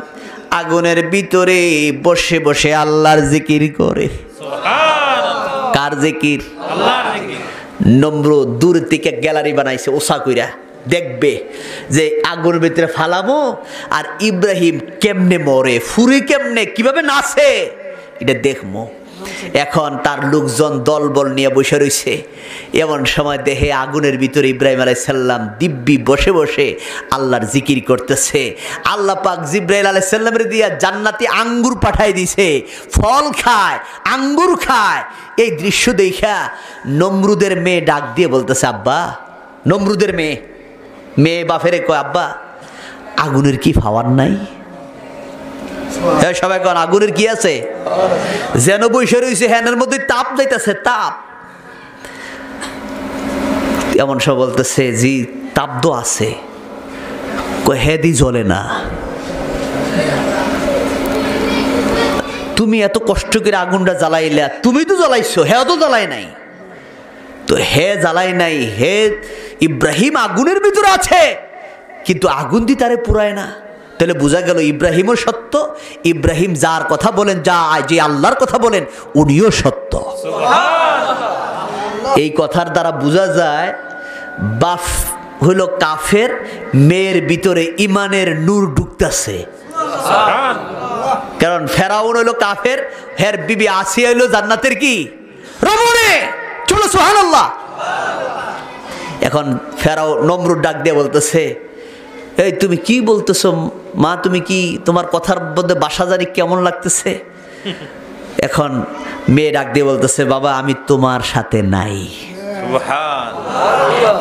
আগুনের ভিতরে বসে বসে আল্লাহর জিকির করে। কার জিকির? আল্লাহর জিকির। নম্র দূর থেকে গ্যালারি বানাইছে ওসা কইরা, দেখবে যে আগুনের ভিতরে ফালামো আর ইব্রাহিম কেমনে মরে, ফুরি কেমনে, কিভাবে নাচে, এটা দেখবো। এখন তার লোকজন দলবল নিয়ে বসে রয়েছে। এমন সময় দেখে আগুনের ভিতরে ইব্রাহিম আলাইহিস সালাম দিব্যি বসে বসে আল্লাহর জিকির করতেছে। আল্লাহ পাক জিব্রাইল আলাইহিস সালামের দিয়া জান্নাতি আঙ্গুর পাঠাই দিছে, ফল খায়, আঙ্গুর খায়। এই দৃশ্য দেখা নমরুদের মেয়ে ডাক দিয়ে বলতেছে, আব্বা, নমরুদের মেয়ে বাপেরে কয়, আব্বা আগুনের কি পাওয়ার নাই? সবাই কন আগুনের কি আছে? যেন বসে রয়েছে হ্যানের মধ্যে তাপ যাইতেছে, তাপ। এমন সব বলতেছে, জি তাপ তো আছে। হেদি জ্বলে না। তুমি এত কষ্ট করে আগুনটা জ্বালাইলা, তুমি তো জ্বালাইছো, হ্যাঁ তো জ্বালাই নাই। তো হে জ্বালাই নাই, হে ইব্রাহিম আগুনের ভিতরে আছে, কিন্তু আগুন দিয়ে তারে পুরায় না। তাহলে বোঝা গেল ইব্রাহিমও সত্য, ইব্রাহিম যার কথা বলেন, যে আল্লাহর কথা বলেন, উনিও সত্য। এই কথার দ্বারা বোঝা যায় বাপ হইল কাফের, মেয়ের ভিতরে ইমানের নূর ঢুকতেছে। কারণ ফেরাউন হইল কাফের, হের বিবি আসিয়া হইল জান্নাতের কি রমণী। চলো সুবহানাল্লাহ। এখন ফেরাউন নমরুদ ডাক দিয়ে বলতেছে, এই তুমি কি বলতেছো মা, তুমি কি, তোমার কথার মধ্যে বাসা জানি কেমন লাগতেছে। এখন মেয়ে ডাক দিয়ে বলতেছে, বাবা আমি তোমার সাথে নাই।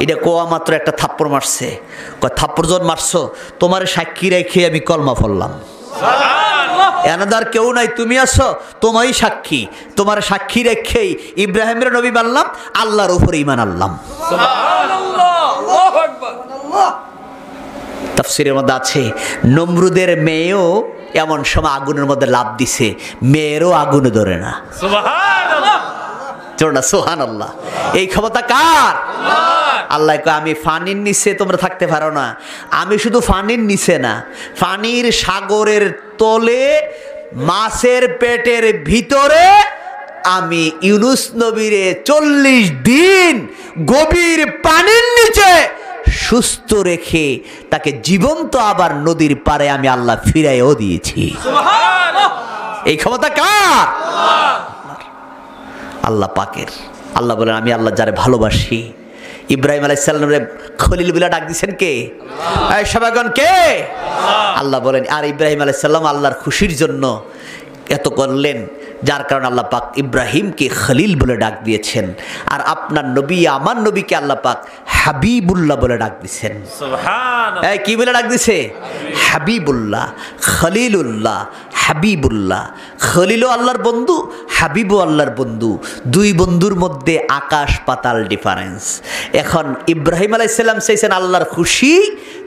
এটা কোয়া মাত্র একটা থাপ্পড় মারছে। থাপ্পড় যখন মারছো, তোমার সাক্ষী রেখে আমি কলমা পড়লাম। এনাদার কেউ নাই, তুমি আছো, তোমারই সাক্ষী। তোমার সাক্ষী রেখেই ইব্রাহিমের নবী বানলাম, আল্লাহর উপর ঈমান আনলাম। তাফসীরের মধ্যে আছে নমরুদের মেয়েও এমন সময় আগুনের মধ্যে লাফ দিছে, মেয়েরও আগুনে ধরে না। সুবহানাল্লাহ। এই ক্ষমতা কার? আল্লাহ কয়, আমি ফানির নিচে তোমরা থাকতে পারো না। আমি শুধু ফানির নিচে না, ফানির সাগরের তলে মাছের পেটের ভিতরে আমি ইউনুস নবীরে 40 দিন গভীর পানির নিচে সুস্থ রেখে তাকে জীবন্ত আবার নদীর পারে আমি আল্লাহ ফিরাইও দিয়েছি। এই ক্ষমতা কার? আল্লাহ পাকের। আল্লাহ বলেন, আমি আল্লাহ যারে ভালোবাসি। ইব্রাহিম আলাইহিস সালামের খলিল বলে ডাক দিয়েছেন কে? সবাইগণ কে? আল্লাহ বলেন। আর ইব্রাহিম আলাইহিস সালাম আল্লাহর খুশির জন্য এত করলেন, যার কারণে আল্লাহ পাক ইব্রাহিমকে খলিল বলে ডাক দিয়েছেন। আর আপনার নবী, আমার নবীকে আল্লাহ পাক হাবিবুল্লাহ বলে ডাক দিয়েছেন। সুবহানাল্লাহ। কি বলে ডাক দিছে? হাবিবুল্লাহ, খলিলুল্লাহ, হাবিবুল্লাহ। খলিলও আল্লাহর বন্ধু, হাবিবও আল্লাহর বন্ধু। দুই বন্ধুর মধ্যে আকাশ পাতাল ডিফারেন্স। এখন ইব্রাহিম আলাইহিস সালাম চাইছেন আল্লাহর খুশি,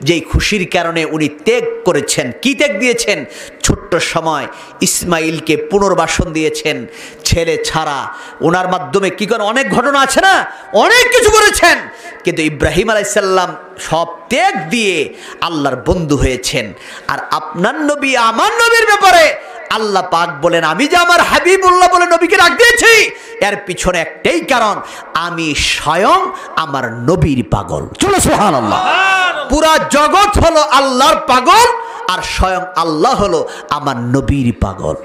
যেই খুশির কারণে উনি ত্যাগ করেছেন। কি ত্যাগ দিয়েছেন? ছোট্ট সময় ইসমাইলকে পুনর্বাসন দিয়েছেন, ছেলে ছাড়া। ওনার মাধ্যমে কি করে অনেক ঘটনা আছে না, অনেক কিছু করেছেন। কিন্তু ইব্রাহিম আলাইহিস সালাম সব ত্যাগ দিয়ে আল্লাহর বন্ধু হয়েছেন। আর আপনার নবী, আমার নবীর ব্যাপারে আল্লাহ পাক বলেন, আমি যে আমার হাবিবুল্লাহ বলে নবীকে ডাক দিয়েছি, এর পিছনে একটাই কারণ, আমি স্বয়ং আমার নবীর পাগল। চলো সুবহানাল্লাহ। পুরা জগৎ হলো আল্লাহর পাগল, আর স্বয়ং আল্লাহ হলো আমার নবীর পাগল।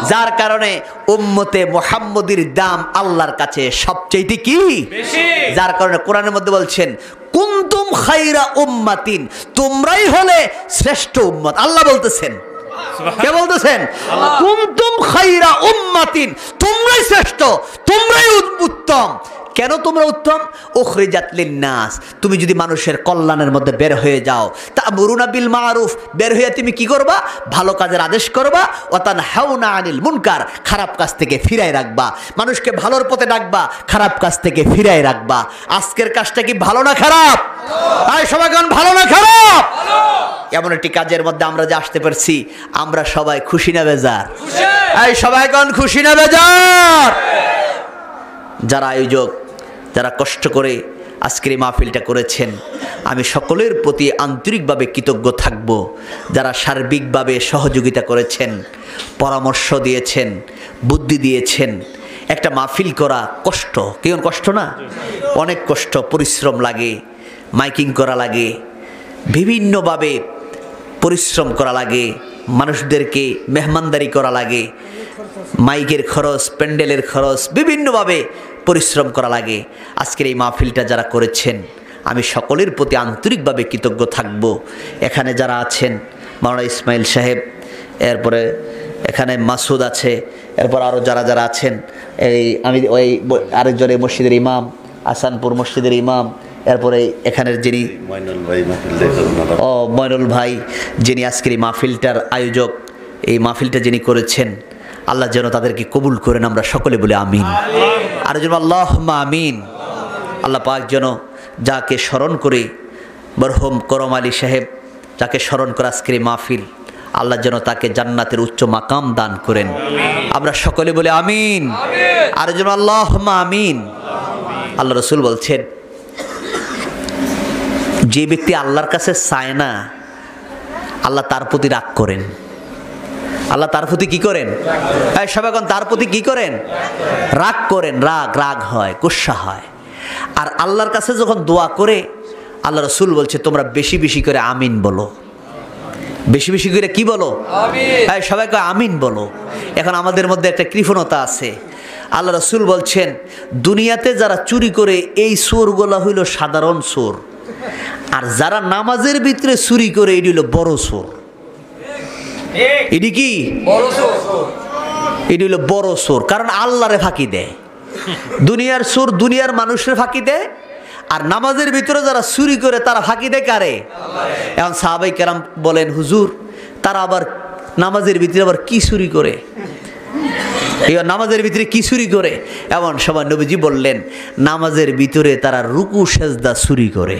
যার কারণে উম্মতে মুহাম্মদীর দাম আল্লাহর কাছে সবচেয়ে কি বেশি। যার কারণে কোরআনের মধ্যে বলছেন, কুনতুম খায়রা উম্মাতিন, তোমরাই হলে শ্রেষ্ঠ উম্মত। আল্লাহ বলতেছেন, কে বলতেছেন? কুনতুম খায়রা উম্মাতিন, তোমরাই শ্রেষ্ঠ, তোমরাই উত্তম। কেন তোমরা উত্তম? উখরিজাত লিন্নাস, তুমি যদি মানুষের কল্যাণের মধ্যে বের হয়ে যাও, তা'মুরুনা বিল মারুফ, বের হয়ে তুমি কি করবা? ভালো কাজের আদেশ করবা। ওয়া তানহাউনা আনিল মুনকার, খারাপ কাজ থেকে ফিরাই রাখবা। মানুষকে ভালোর পথে ডাকবা, খারাপ কাজ থেকে ফিরাই রাখবা। আজকের কাজটা কি ভালো না খারাপ? আয় সবাইগণ, ভালো না খারাপ? এমন একটি কাজের মধ্যে আমরা যে আসতে পারছি, আমরা সবাই খুশি না বেজার? আয় সবাইগণ, খুশি না বেজার? যারা আয়োজক, যারা কষ্ট করে আজকের এই মাহফিলটা করেছেন, আমি সকলের প্রতি আন্তরিকভাবে কৃতজ্ঞ থাকব। যারা সার্বিকভাবে সহযোগিতা করেছেন, পরামর্শ দিয়েছেন, বুদ্ধি দিয়েছেন। একটা মাহফিল করা কষ্ট, কেমন কষ্ট না? অনেক কষ্ট, পরিশ্রম লাগে, মাইকিং করা লাগে, বিভিন্নভাবে পরিশ্রম করা লাগে, মানুষদেরকে মেহমানদারি করা লাগে, মাইকের খরচ, প্যান্ডেলের খরচ, বিভিন্নভাবে পরিশ্রম করা লাগে। আজকের এই মাহফিলটা যারা করেছেন আমি সকলের প্রতি আন্তরিকভাবে কৃতজ্ঞ থাকব। এখানে যারা আছেন মাওলানা ইসমাইল সাহেব, এরপরে এখানে মাসুদ আছে, এরপর আরও যারা যারা আছেন, আমি ওই আরেকজন এই মসজিদের ইমাম, আসানপুর মসজিদের ইমাম, এরপরে এখানের যিনি ময়নুল ভাই যিনি আজকের এই মাহফিলটার আয়োজক, এই মাহফিলটা যিনি করেছেন, আল্লাহ যেন তাদেরকে কবুল করেন, আমরা সকলে বলে আমিন। আর যেন আল্লাহুম্মা আমিন। আল্লাহ পাক যেন যাকে স্মরণ করে, মরহুম করম আলী সাহেব যাকে স্মরণ করে আজকের এই মাহফিল, আল্লাহ যেন তাকে জান্নাতের উচ্চ মাকাম দান করেন, আমরা সকলে বলে আমিন। আর যেন আল্লাহুম্মা আমিন। আল্লাহ রসুল বলছেন, যে ব্যক্তি আল্লাহর কাছে চায় না, আল্লাহ তার প্রতি রাগ করেন। আল্লাহ তার প্রতি কি করেন? সবাই এখন তার প্রতি কি করেন? রাগ করেন। রাগ হয়, গুসা হয়। আর আল্লাহর কাছে যখন দোয়া করে, আল্লাহ রসুল বলছে তোমরা বেশি বেশি করে আমিন বলো। বেশি বেশি করে কি বলো? সবাইকে আমিন বলো। এখন আমাদের মধ্যে একটা কৃপণতা আছে। আল্লাহ রসুল বলছেন দুনিয়াতে যারা চুরি করে এই চোরগুলা হইল সাধারণ চোর, আর যারা নামাজের ভিতরে চুরি করে এটি হইল বড় চোর। এটি কি? এটি হইল বড় চোর। কারণ আল্লাহরে ফাঁকি দেয়। দুনিয়ার চোর দুনিয়ার মানুষের ফাঁকি দেয়, আর নামাজের ভিতরে যারা চুরি করে তারা ফাঁকি দেয় কারে? এখন সাহাবাই কেরাম বলেন, হুজুর তারা আবার নামাজের ভিতরে আবার কি চুরি করে? নামাজের ভিতরে কি চুরি করে? এমন সময় নবীজি বললেন, নামাজের ভিতরে তারা রুকু সেজদা চুরি করে।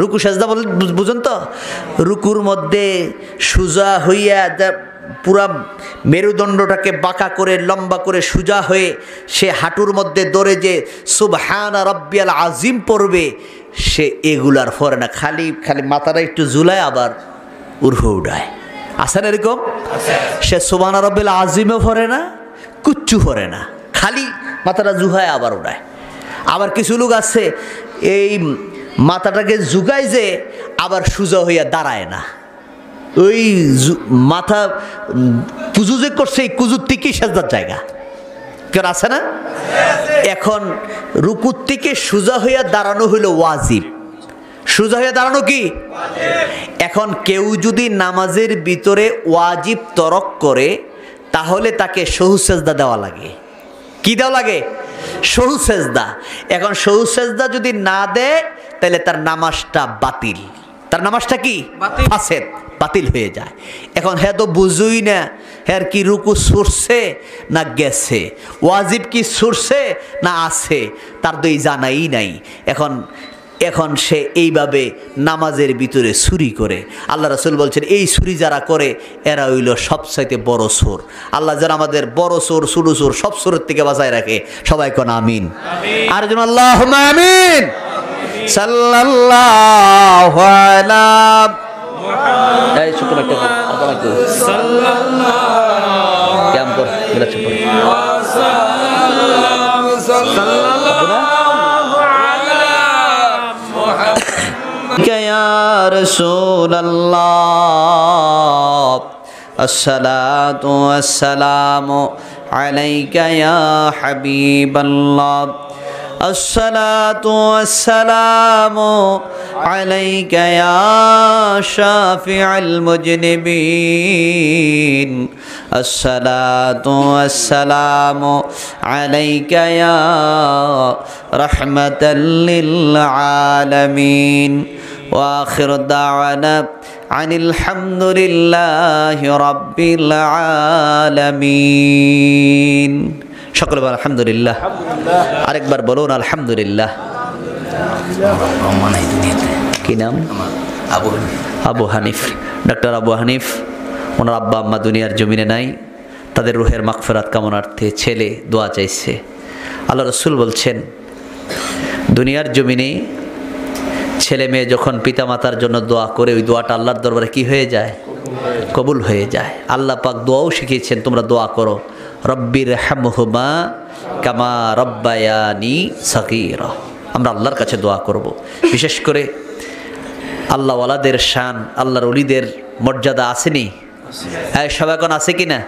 রুকু সেজদা বলেন, বুঝুন তো? রুকুর মধ্যে সোজা হইয়া পুরা মেরুদণ্ডটাকে বাঁকা করে লম্বা করে সোজা হয়ে সে হাঁটুর মধ্যে দৌড়ে যে সুবহানা রাব্বিয়াল আজিম পড়বে, সে এগুলার পরে না, খালি খালি মাথাটা একটু ঝুলায় আবার উর্ফ উড়ায়। আসেন এরকম? সে সুবহানা রাব্বিল আজিমও পড়ে না, কুচ্ছু পড়ে না, খালি মাথাটা ঝুহায় আবার উড়ায়। আবার কিছু লোক আছে এই মাথাটাকে ঝুঁকায় যে আবার সোজা হইয়া দাঁড়ায় না, ওই মাথা কুজু যে করছে এই কুজুর থেকেই সেজদার জায়গা। কেন আছে না? এখন রুকুর থেকে সোজা হইয়া দাঁড়ানো হইল ওয়াজিব। সোজা হইয়া দাঁড়ানো কি? এখন কেউ যদি নামাজের ভিতরে ওয়াজিব তরক করে, তাহলে তাকে সহু সেজদা দেওয়া লাগে। কি দেওয়া লাগে? সহু সেজদা। এখন সহু সেজদা যদি না দেয়, তাহলে তার নামাজটা বাতিল। তার নামাজটা কি? ফাসেদ, বাতিল হয়ে যায়। এখন হ্যাঁ তো বুঝুই না হ্যাঁ কি রুকু ছুটছে না গেছে, ওয়াজিব কি ছুটছে না আছে, তার তো এই জানাই নাই। এখন সে এইভাবে নামাজের ভিতরে চুরি করে। আল্লাহ রাসূল বলছেন এই চুরি যারা করে এরা হইল সবচাইতে বড় চোর। আল্লাহ যারা আমাদের বড় চোর, ছোট চোর, সব চোরের থেকে বাঁচায় রাখে। সবাই কোন আমিন। আর যেন আল্লাহুম্মা আমিন। সাল্লাল্লাহু আলা এই ছোট একটা আপনাকে সাল্লাল্লাহু কেমন করে গেলা ছোট या रसूल अल्लाह अस्सलातु वस्सलामु अलैका या हबीब अल्लाह अस्सलातु वस्सलामु अलैका या शाफिअल मुजनिबीन अस्सलातु वस्सलामु अलैका या रहमतल लिल आलमीन व आखिर दावाना अनिल हम्दुलिल्लाहि रब्बिल आलमीन। সকলে বলেন আলহামদুলিল্লাহ। আরেকবার বলুন আলহামদুলিল্লাহ। কি নাম? আবু হানিফ। ডক্টর আবু হানিফ, ওনার আব্বা আম্মা দুনিয়ার জমিনে নাই, তাদের রুহের মাগফিরাত কামনার্থে ছেলে দোয়া চাইছে। আল্লাহ রসুল বলছেন দুনিয়ার জমিনে ছেলে মেয়ে যখন পিতামাতার জন্য দোয়া করে, ওই দোয়াটা আল্লাহর দরবারে কি হয়ে যায়? কবুল হয়ে যায়। আল্লাহ পাক দোয়াও শিখিয়েছেন, তোমরা দোয়া করো রব্বির হামহুমা কামা রব্বায়ানি সগীরা। আমরা আল্লাহর কাছে দোয়া করব। বিশেষ করে আল্লাহওয়ালাদের শান, আল্লাহর ওলিদের মর্যাদা আসেনি? হ্যাঁ, সবাই এখন আছে কি না?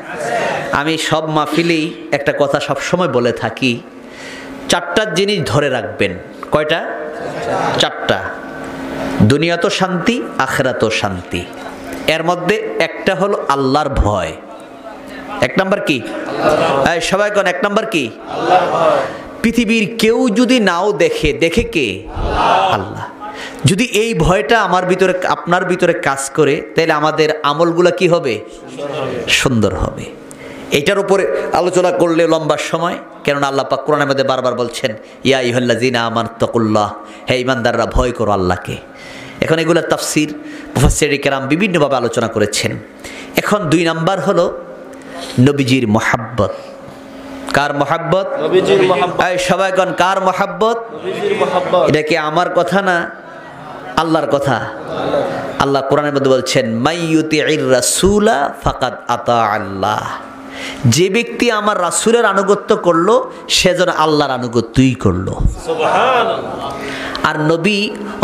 আমি সব মাহফিলেই একটা কথা সবসময় বলে থাকি, 4টা জিনিস ধরে রাখবেন। কয়টা? 4টা। দুনিয়া তো শান্তি, আখিরাত তো শান্তি। এর মধ্যে একটা হলো আল্লাহর ভয়। 1 নাম্বার কি? সবাই কোন 1 নাম্বার কি? আল্লাহর ভয়। পৃথিবীর কেউ যদি নাও দেখে, দেখে কে? আল্লাহ। যদি এই ভয়টা আমার ভিতরে, আপনার ভিতরে কাজ করে, তাহলে আমাদের আমলগুলা কি হবে? সুন্দর হবে। এটার উপরে আলোচনা করলে লম্বা সময়, কেননা আল্লাহ পাক কোরআনের মধ্যে বারবার বলছেন, ইয়া আইয়ুহাল্লাযীনা আমানুত্তাকুল্লাহ, হে ঈমানদাররা ভয় করো আল্লাহকে। এখন এগুলোর তাফসীর মুফাসসিরিনে কেরাম বিভিন্নভাবে আলোচনা করেছেন। এখন 2 নাম্বার হলো নবীজির মহাব্বত। কার মহাব্বত? নবীজির মহাব্বত। সবাই কোন কার মহাব্বত? নবীজির মহাব্বত। এটা কি আমার কথা না আল্লাহর কথা? আল্লাহ কোরআনের মধ্যে বলছেন, মাইয়ুতিইর রাসূলা ফাকাদ আতা আল্লাহ। যে ব্যক্তি আমার রাসূলের আনুগত্য করলো, সে যেন আল্লাহর আনুগত্যই করলো। সুবহানাল্লাহ। আর নবী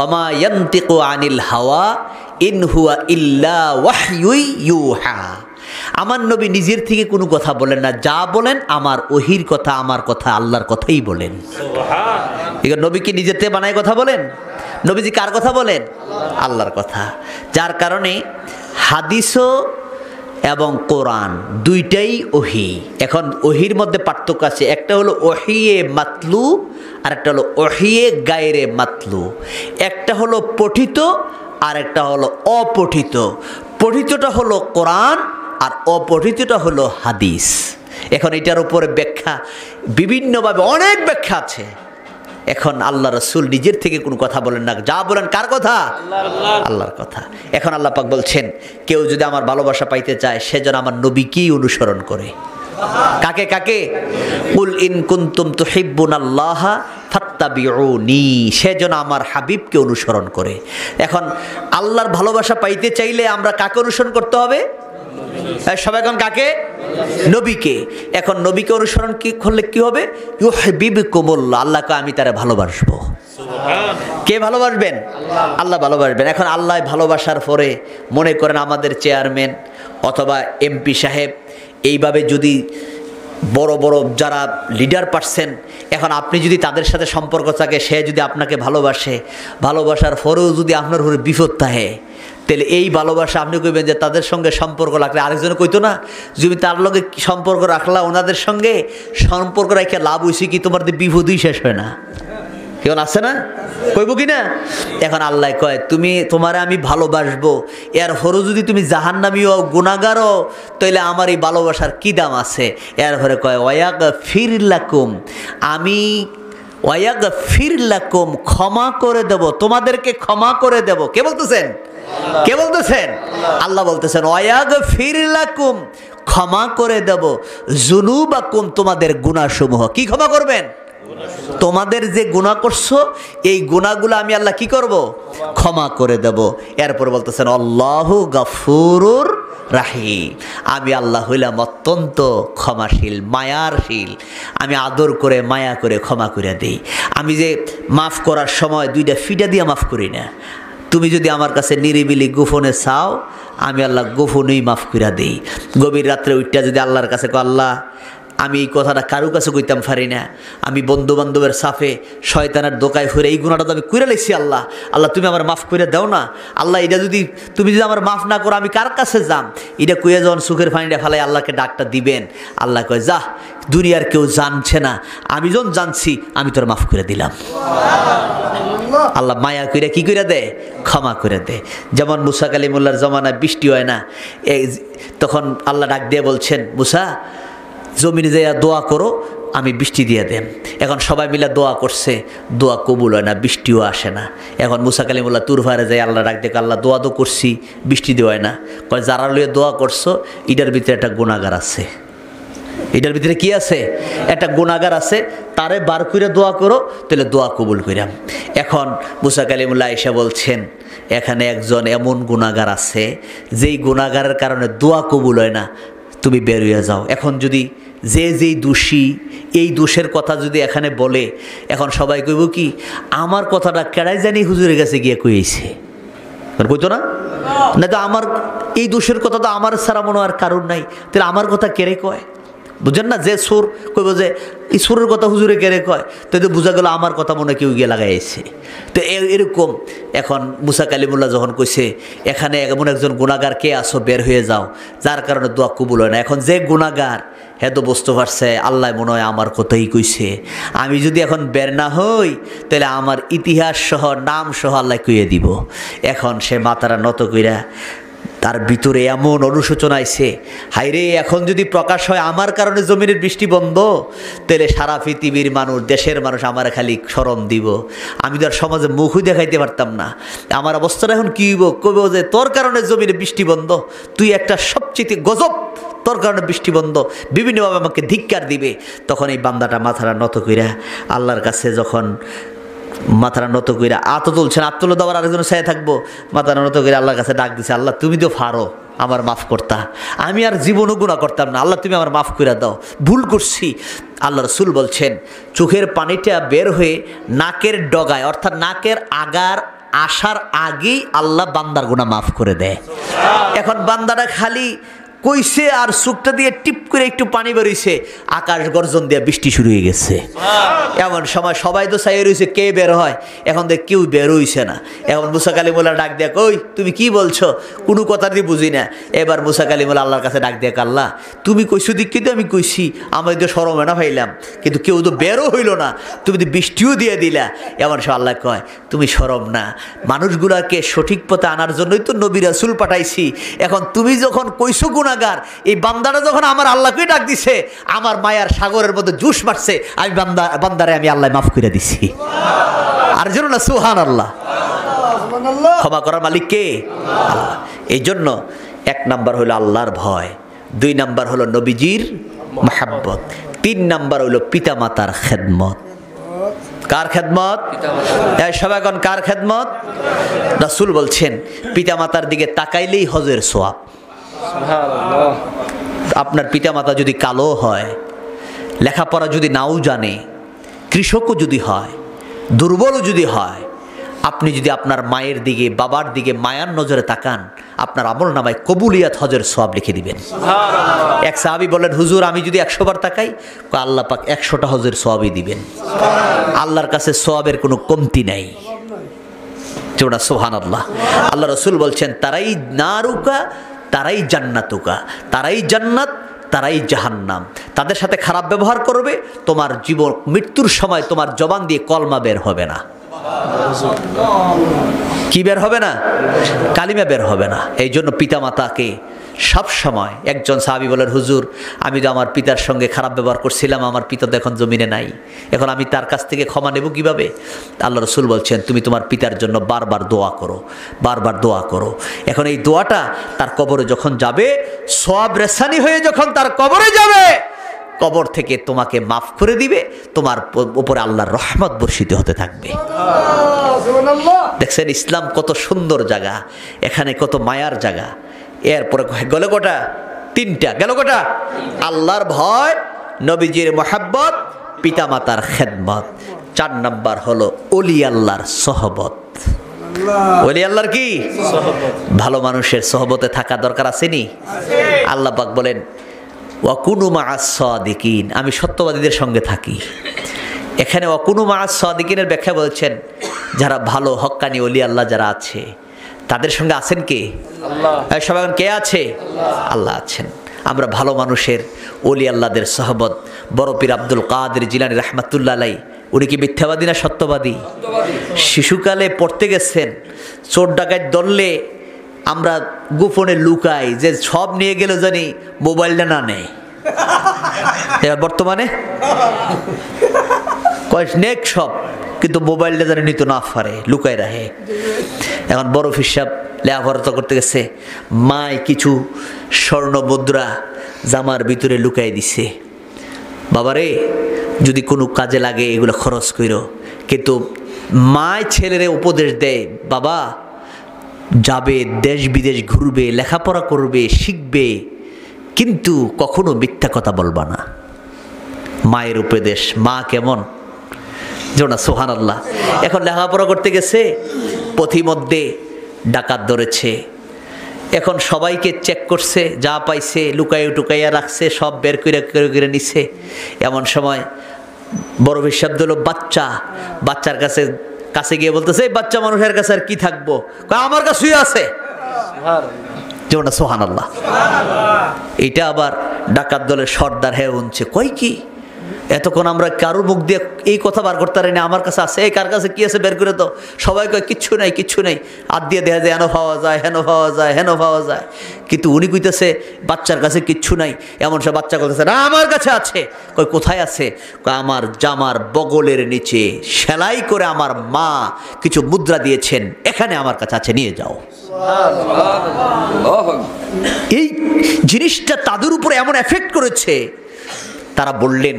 ওমা ইয়ানতিকু আনিল হাওয়া ইন হুয়া ইল্লা ওয়াহয়ুই ইউহা। আমার নবী নিজের থেকে কোনো কথা বলেন না, যা বলেন আমার ওহির কথা, আমার কথা আল্লাহর কথাই বলেন। সুবহানাল্লাহ। নবী কি নিজের থেকে বানায় কথা বলেন? নবীজি কার কথা বলেন? আল্লাহর কথা। যার কারণে হাদিসও এবং কোরআন দুইটাই ওহি। এখন ওহির মধ্যে পার্থক্য আছে, একটা হলো ওহিয়ে মাতলু আর একটা হলো ওহিয়ে গায়রে মাতলু। একটা হলো পঠিত আর একটা হলো অপঠিত। পঠিতটা হলো কোরআন আর অপঠিতটা হলো হাদিস। এখন এটার উপরে ব্যাখ্যা বিভিন্নভাবে, অনেক ব্যাখ্যা আছে। এখন আল্লাহ রাসূল নিজের থেকে কোনো কথা বলেন না, যা বলেন কার কথা? আল্লাহর কথা। এখন আল্লাহ পাক বলছেন, কেউ যদি আমার ভালোবাসা পাইতে চায়, সে যেন আমার নবীকেই অনুসরণ করে। কাকে কাকে? কুল ইন কুনতুম তুহিব্বুনাল্লাহ ফাত্তাবিউনি, সে যেন আমার হাবিবকে অনুসরণ করে। এখন আল্লাহর ভালোবাসা পাইতে চাইলে আমরা কাকে অনুসরণ করতে হবে? সবাই এখন কাকে? নবীকে। এখন নবীকে অনুসরণ কি করলে কি হবে? ইউহিব্বুকুমুল্লাহ, আল্লাহকে আমি তারে ভালোবাসবো। সুবহানাল্লাহ। কে ভালোবাসবেন? আল্লাহ ভালোবাসবেন। এখন আল্লাহ ভালোবাসার পরে মনে করেন আমাদের চেয়ারম্যান অথবা এমপি সাহেব, এইভাবে যদি বড় বড় যারা লিডার পারছেন, এখন আপনি যদি তাদের সাথে সম্পর্ক থাকে, সে যদি আপনাকে ভালোবাসে, ভালোবাসার পরেও যদি আপনার উপরে বিপদ থাকে, তাহলে এই ভালোবাসা আপনি কইবেন যে তাদের সঙ্গে সম্পর্ক রাখলে, আরেকজনে কইতো না তুমি তার লগে সম্পর্ক রাখলা, ওনাদের সঙ্গে সম্পর্ক রাখে লাভ হয়েছে কি? তোমার বিপদই শেষ হয় না। কেমন আছে না? কইব কি না? এখন আল্লাহ কয়, তুমি তোমারে আমি ভালোবাসবো, এর হরো যদি তুমি জাহান্নামীও গুনাহগারও, তাইলে আমার এই ভালোবাসার কি দাম আছে? এর হরে কয় ওয়াগফির লাকুম, আমি ওয়াগফির লাকুম, ক্ষমা করে দেব, তোমাদেরকে ক্ষমা করে দেব। কে বলতেছেন? কে বলতেছেন? আল্লাহ বলতেছেন ওয়াগফির লাকুম, ক্ষমা করে দেব, যুনুবাকুম, তোমাদের গুনাহসমূহ। কি ক্ষমা করবেন? তোমাদের যে গুনাহ করছো, এই গুনাহগুলো আমি আল্লাহ কি করব? ক্ষমা করে দেব। এরপর বলতেছেন আল্লাহু গাফুরুর রাহিম, আমি আল্লাহ হইলাম অত্যন্ত ক্ষমাশীল, মায়ারশীল। আমি আদর করে মায়া করে ক্ষমা করে দিই। আমি যে মাফ করার সময় 2টা ফিটা দিয়ে মাফ করি না। তুমি যদি আমার কাছে নিরিবিলি গোপনে চাও, আমি আল্লাহ গোপনেই মাফ করে দিই। গভীর রাত্রে উঠটা যদি আল্লাহর কাছে কো, আল্লাহ আমি এই কথাটা কারো কাছে কইতাম পারি না, আমি বন্ধু বান্ধবের সাফে শয়তানের দোকায় ফিরে এই গুণাটা তো আমি কইরা লাইছি, আল্লাহ আল্লাহ তুমি আমার মাফ করে দাও না। আল্লাহ এটা যদি তুমি যদি আমার মাফ না করো, আমি কার কাছে যাম? এটা কইয়া যখন সুখের পানিটা ফেলাই আল্লাহকে ডাকটা দিবেন, আল্লাহ কয় যা, দুনিয়ার কেউ জানছে না, আমি যখন জানছি আমি তোর মাফ করে দিলাম। আল্লাহ মায়া কইরা কি কইরা দেয়? ক্ষমা করে দেয়। যেমন মুসা কালিমুল্লাহর জমানায় বৃষ্টি হয় না, তখন আল্লাহ ডাক দিয়ে বলছেন, মুসা জমিনে যাইয়া দোয়া করো, আমি বৃষ্টি দিয়ে দেন। এখন সবাই মিলে দোয়া করছে, দোয়া কবুল হয় না, বৃষ্টিও আসে না। এখন মুসা কালিমুল্লাহ তুরফারে যায়, আল্লাহ ডাক দেখো, আল্লাহ দোয়া তো করছি, বৃষ্টি দেওয়ায় না। কয় যারা লইয়া দোয়া করছো, এটার ভিতরে একটা গুনাহগার আছে। এটার ভিতরে কি আছে? একটা গুনাহগার আছে, তারে বার করে দোয়া করো, তাহলে দোয়া কবুল কইরাম। এখন মুসা কালিমুল্লাহ এসে বলছেন, এখানে একজন এমন গুনাহগার আছে, যেই গুনাহগারের কারণে দোয়া কবুল হয় না, তুমি বের হয়ে যাও। এখন যদি যেই দোষী এই দোষের কথা যদি এখানে বলে, এখন সবাই কইব কি আমার কথাটা কেড়াই জানি হুজুরের কাছে গিয়ে কইছে, কইতো না? না তো আমার এই দোষের কথা তো আমার ছাড়া মনে আর কারণ নাই, তাহলে আমার কথা কেড়ে কয়? বুঝেন না? যে সুর কইব যে এই সুরের কথা হুজুরে কেড়ে কয়, তো বোঝা গেল আমার কথা মনে কেউ গিয়ে লাগাইছে। তো এরকম এখন মুসা কালিমুল্লাহ যখন কইছে এখানে এমন একজন গুনাহগার কে আসো, বের হয়ে যাও, যার কারণে দোয়া কবুল হয় না। এখন যে গুনাহগার হ্যাঁ তো বুঝতে পারছে আল্লাহ মনে হয় আমার কথাই কইছে, আমি যদি এখন বের না হই তাহলে আমার ইতিহাস সহ নাম সহ আল্লাহ কইয়ে দিব। এখন সে মাথাটা নত কইরা তার ভিতরে এমন অনুশোচনা আইছে, হাইরে এখন যদি প্রকাশ হয় আমার কারণে জমিনের বৃষ্টি বন্ধ, তাহলে সারা পৃথিবীর মানুষ, দেশের মানুষ আমার খালি শরম দিব, আমি তো আর সমাজে মুখই দেখাইতে পারতাম না। আমার অবস্থাটা এখন কী হইব? কইব যে তোর কারণে জমিনে বৃষ্টি বন্ধ, তুই একটা সবচেয়ে গজব, তোর কারণে বৃষ্টি বন্ধ, বিভিন্নভাবে আমাকে ধিক্কার দিবে। তখন এই বান্দাটা মাথাটা নত কইরা আল্লাহর কাছে যখন মাথাটা নত কইরা আতো তুলছেন, আত্মলো দেওয়ার আরেকজন চাই থাকবো, মাথাটা নত করে আল্লাহর কাছে ডাক দিছে, আল্লাহ তুমি তো পারো, আমার মাফ করতা, আমি আর জীবনও গুনাহ করতাম না, আল্লাহ তুমি আমার মাফ করে দাও, ভুল করছি। আল্লাহ রসুল বলছেন চোখের পানিটা বের হয়ে নাকের ডগায় অর্থাৎ নাকের আগার আসার আগেই আল্লাহ বান্দার গুনাহ মাফ করে দেয়। এখন বান্দাটা খালি কইছে আর চোখটা দিয়ে টিপ করে একটু পানি বেরোইছে, আকাশ গর্জন দিয়ে বৃষ্টি শুরু হয়ে গেছে। এমন সময় সবাই তো চাই রয়েছে কে বের হয়, এখন দেখ কেউ বের হইছে না। এখন মুসা কালিমুল্লাহ ডাক দেখ, ওই তুমি কি বলছো, কোনো কথা দিয়ে বুঝি না। এবার মুসা কালিমুল্লাহ আল্লাহর কাছে ডাক দেখ, আল্লাহ তুমি কইছো দিক তো আমি কইছি, আমি তো সরমে না পাইলাম, কিন্তু কেউ তো বেরও হইল না, তুমি তো বৃষ্টিও দিয়ে দিলা। এমন সব আল্লাহ কয় তুমি সরম না, মানুষগুলাকে সঠিক পথে আনার জন্যই তো নবী রাসূল পাঠাইছি। এখন তুমি যখন কইছো গুনাহগার, এই বান্দাটা যখন আমার আল্লাহকে ডাক দিছে, আমার মায়ার সাগরের মধ্যে জুস মারছে, আমি বান্দারে আমি আল্লাহ মাফ করে দিছি। আর জন্য না সুবহানাল্লাহ, ক্ষমা করার মালিক কে? আল্লাহ। এই জন্য এক নাম্বার হলো আল্লাহর ভয়, দুই নাম্বার হলো নবীজির মাহাব্বত, তিন নাম্বার হলো পিতামাতার খেদমত। কার খেদমত? সবাই এখন কার খেদমত? রাসূল বলছেন পিতামাতার দিকে তাকাইলেই হজের সওয়াব। আপনার পিতামাতা যদি কালো হয়, লেখাপড়া যদি নাও জানে, কৃষকও যদি হয়, দুর্বলও যদি হয়, আপনি যদি আপনার মায়ের দিকে বাবার দিকে মায়ার নজরে তাকান, আপনার আমল নামায় কবুলিয়াত হজের সওয়াব লিখে দিবেন। এক সাহাবী বলেন, হুজুর আমি যদি 100 বার তাকাই, আল্লাহ পাক 100টা হজের সওয়াবই দিবেন। আল্লাহর কাছে সওয়াবের কোনো কমতি নাই। যেটা সুবহানাল্লাহ। আল্লাহ রাসূল বলছেন তারাই নারুকা তারাই জান্নাতুকা, তারাই জান্নাত তারাই জাহান্নাম। তাদের সাথে খারাপ ব্যবহার করবে, তোমার জীবন মৃত্যুর সময় তোমার জবান দিয়ে কলমা বের হবে না। কি বের হবে না? কালিমা বের হবে না। এই জন্য পিতামাতাকে সব সময়, একজন সাহাবী বলেন, হুজুর আমি তো আমার পিতার সঙ্গে খারাপ ব্যবহার করছিলাম, আমার পিতা তো এখন জমিনে নাই, এখন আমি তার কাছ থেকে ক্ষমা নেব কিভাবে? আল্লাহ রসুল বলছেন তুমি তোমার পিতার জন্য বারবার দোয়া করো, বারবার দোয়া করো। এখন এই দোয়াটা তার কবরে যখন যাবে, সওয়াব রেসানি হয়ে যখন তার কবরে যাবে, কবর থেকে তোমাকে মাফ করে দিবে, তোমার উপরে আল্লাহর রহমত বর্ষিত হতে থাকবে। দেখছেন ইসলাম কত সুন্দর জায়গা, এখানে কত মায়ার জায়গা। এরপরে গেল কোটা? তিনটা গেল কোটা? আল্লাহর ভয়, নবীজির মহাব্বত, পিতামাতার খেদমত। 4 নাম্বার হলো ওলি আল্লাহর সহবত। ওলি আল্লাহর কি? ভালো মানুষের সহবতে থাকা দরকার আসেনি? আল্লাহ পাক বলেন ওয়াকুনু মা'আস সাদিকিন, আমি সত্যবাদীদের সঙ্গে থাকি। এখানে ওয়াকুনু মা'আস সাদিকিনের ব্যাখ্যা বলছেন যারা ভালো হক্কানি ওলি আল্লাহ যারা আছে তাদের সঙ্গে আছেন কে? আল্লাহ। সবাই কে আছে? আল্লাহ আছেন। আমরা ভালো মানুষের ওলি আল্লাহদের সহবত। বড় পীর আব্দুল কাদের জিলানী রাহমাতুল্লাহ আলাইহি, উনি কি মিথ্যাবাদী না সত্যবাদী? শিশুকালে পড়তে গেছেন, চোর ডাকাত ধরলে আমরা গোপনে লুকাই যে সব নিয়ে গেলে জানি মোবাইলটা না নেয়। এবার বর্তমানে নেক সব, কিন্তু মোবাইলটা জানি নিতে না পারে, লুকাই রাখে। এখন বড় ফিসাব লেখাপড়া করতে গেছে, মায় কিছু স্বর্ণ মুদ্রা জামার ভিতরে লুকাই দিছে, বাবারে যদি কোনো কাজে লাগে এগুলো খরচ করো। কিন্তু মায় ছেলেরে উপদেশ দেয়, বাবা যাবে দেশ বিদেশ ঘুরবে, লেখাপড়া করবে, শিখবে, কিন্তু কখনো মিথ্যা কথা বলবা না। মায়ের উপদেশ, মা কেমন যেন সুবহানাল্লাহ। এখন লেখাপড়া করতে গেছে, পথিমধ্যে ডাকাত ধরেছে। এখন সবাইকে চেক করছে, যা পাইছে লুকাইয়া টুকাইয়া রাখছে, সব বের করে নিছে। এমন সময় বড় হিসাব দিল বাচ্চার কাছে গিয়ে বলতেছে, এই বাচ্চা মানুষের কাছে আর কি থাকবো, আমার কাছেই আছে। যেমন সুবহানাল্লাহ। এটা আবার ডাকাত দলের সর্দার হ্যাঁ উনছে, কই কি এতক্ষণ আমরা কারোর মুখ দিয়ে এই কথা বার করতে পারি না, আমার কাছে আছে, এই কার কাছে কি আছে বের করে তো। সবাই কয় কিচ্ছু নাই কিচ্ছু নাই, হাত দিয়ে দেখা যায় হেন পাওয়া যায়, হেন পাওয়া যায়, হেন পাওয়া যায়। কিন্তু উনি কইতেছে বাচ্চার কাছে কিচ্ছু নাই। এমন সব বাচ্চা বলতেছে না আমার কাছে আছে। কই কোথায় আছে? কয় আমার জামার বগলের নিচে সেলাই করে আমার মা কিছু মুদ্রা দিয়েছেন, এখানে আমার কাছে আছে, নিয়ে যাও। এই জিনিসটা তাদের উপরে এমন এফেক্ট করেছে, তারা বললেন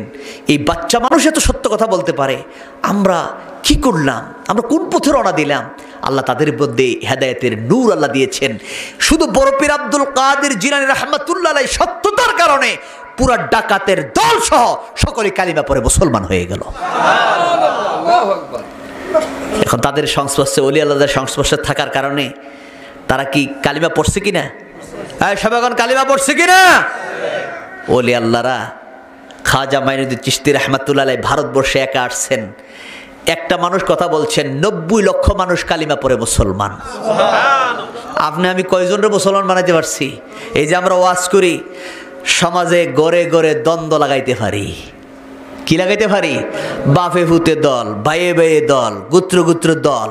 এই বাচ্চা মানুষ এত সত্য কথা বলতে পারে, আমরা কি করলাম, আমরা কোন পথে রওনা দিলাম। আল্লাহ তাদের মধ্যে হেদায়েতের নূর আল্লাহ দিয়েছেন। শুধু বড় পীর আব্দুল কাদের জিলানী রাহমাতুল্লাহ আলাইহি সত্যতার কারণে পুরা ডাকাতের দল সহ সকলে কালিমা পড়ে মুসলমান হয়ে গেল। এখন তাদের সংস্পর্শে, ওলি আল্লাহদের সংস্পর্শে থাকার কারণে তারা কি কালিমা পড়ছে কিনা? সবাই এখন কালিমা পড়ছে কিনা? ওলি আল্লাহরা খাজা মাইনুদ্দিন চিশতি রাহমাতুল্লাহ আলাইহি ভারতবর্ষে একা আসছেন। একটা মানুষ কথা বলছেন, 90 লক্ষ মানুষ কালিমা পড়ে মুসলমান। আপনি আমি কয়জনের মুসলমান বানাইতে পারছি? এই যে আমরা ওয়াজ করি, সমাজে গড়ে গড়ে দ্বন্দ্ব লাগাইতে পারি। কি লাগাইতে পারি? বাপে ভূতে দল, ভাইয়ে ভাইয়ে দল, গোত্র গোত্র দল।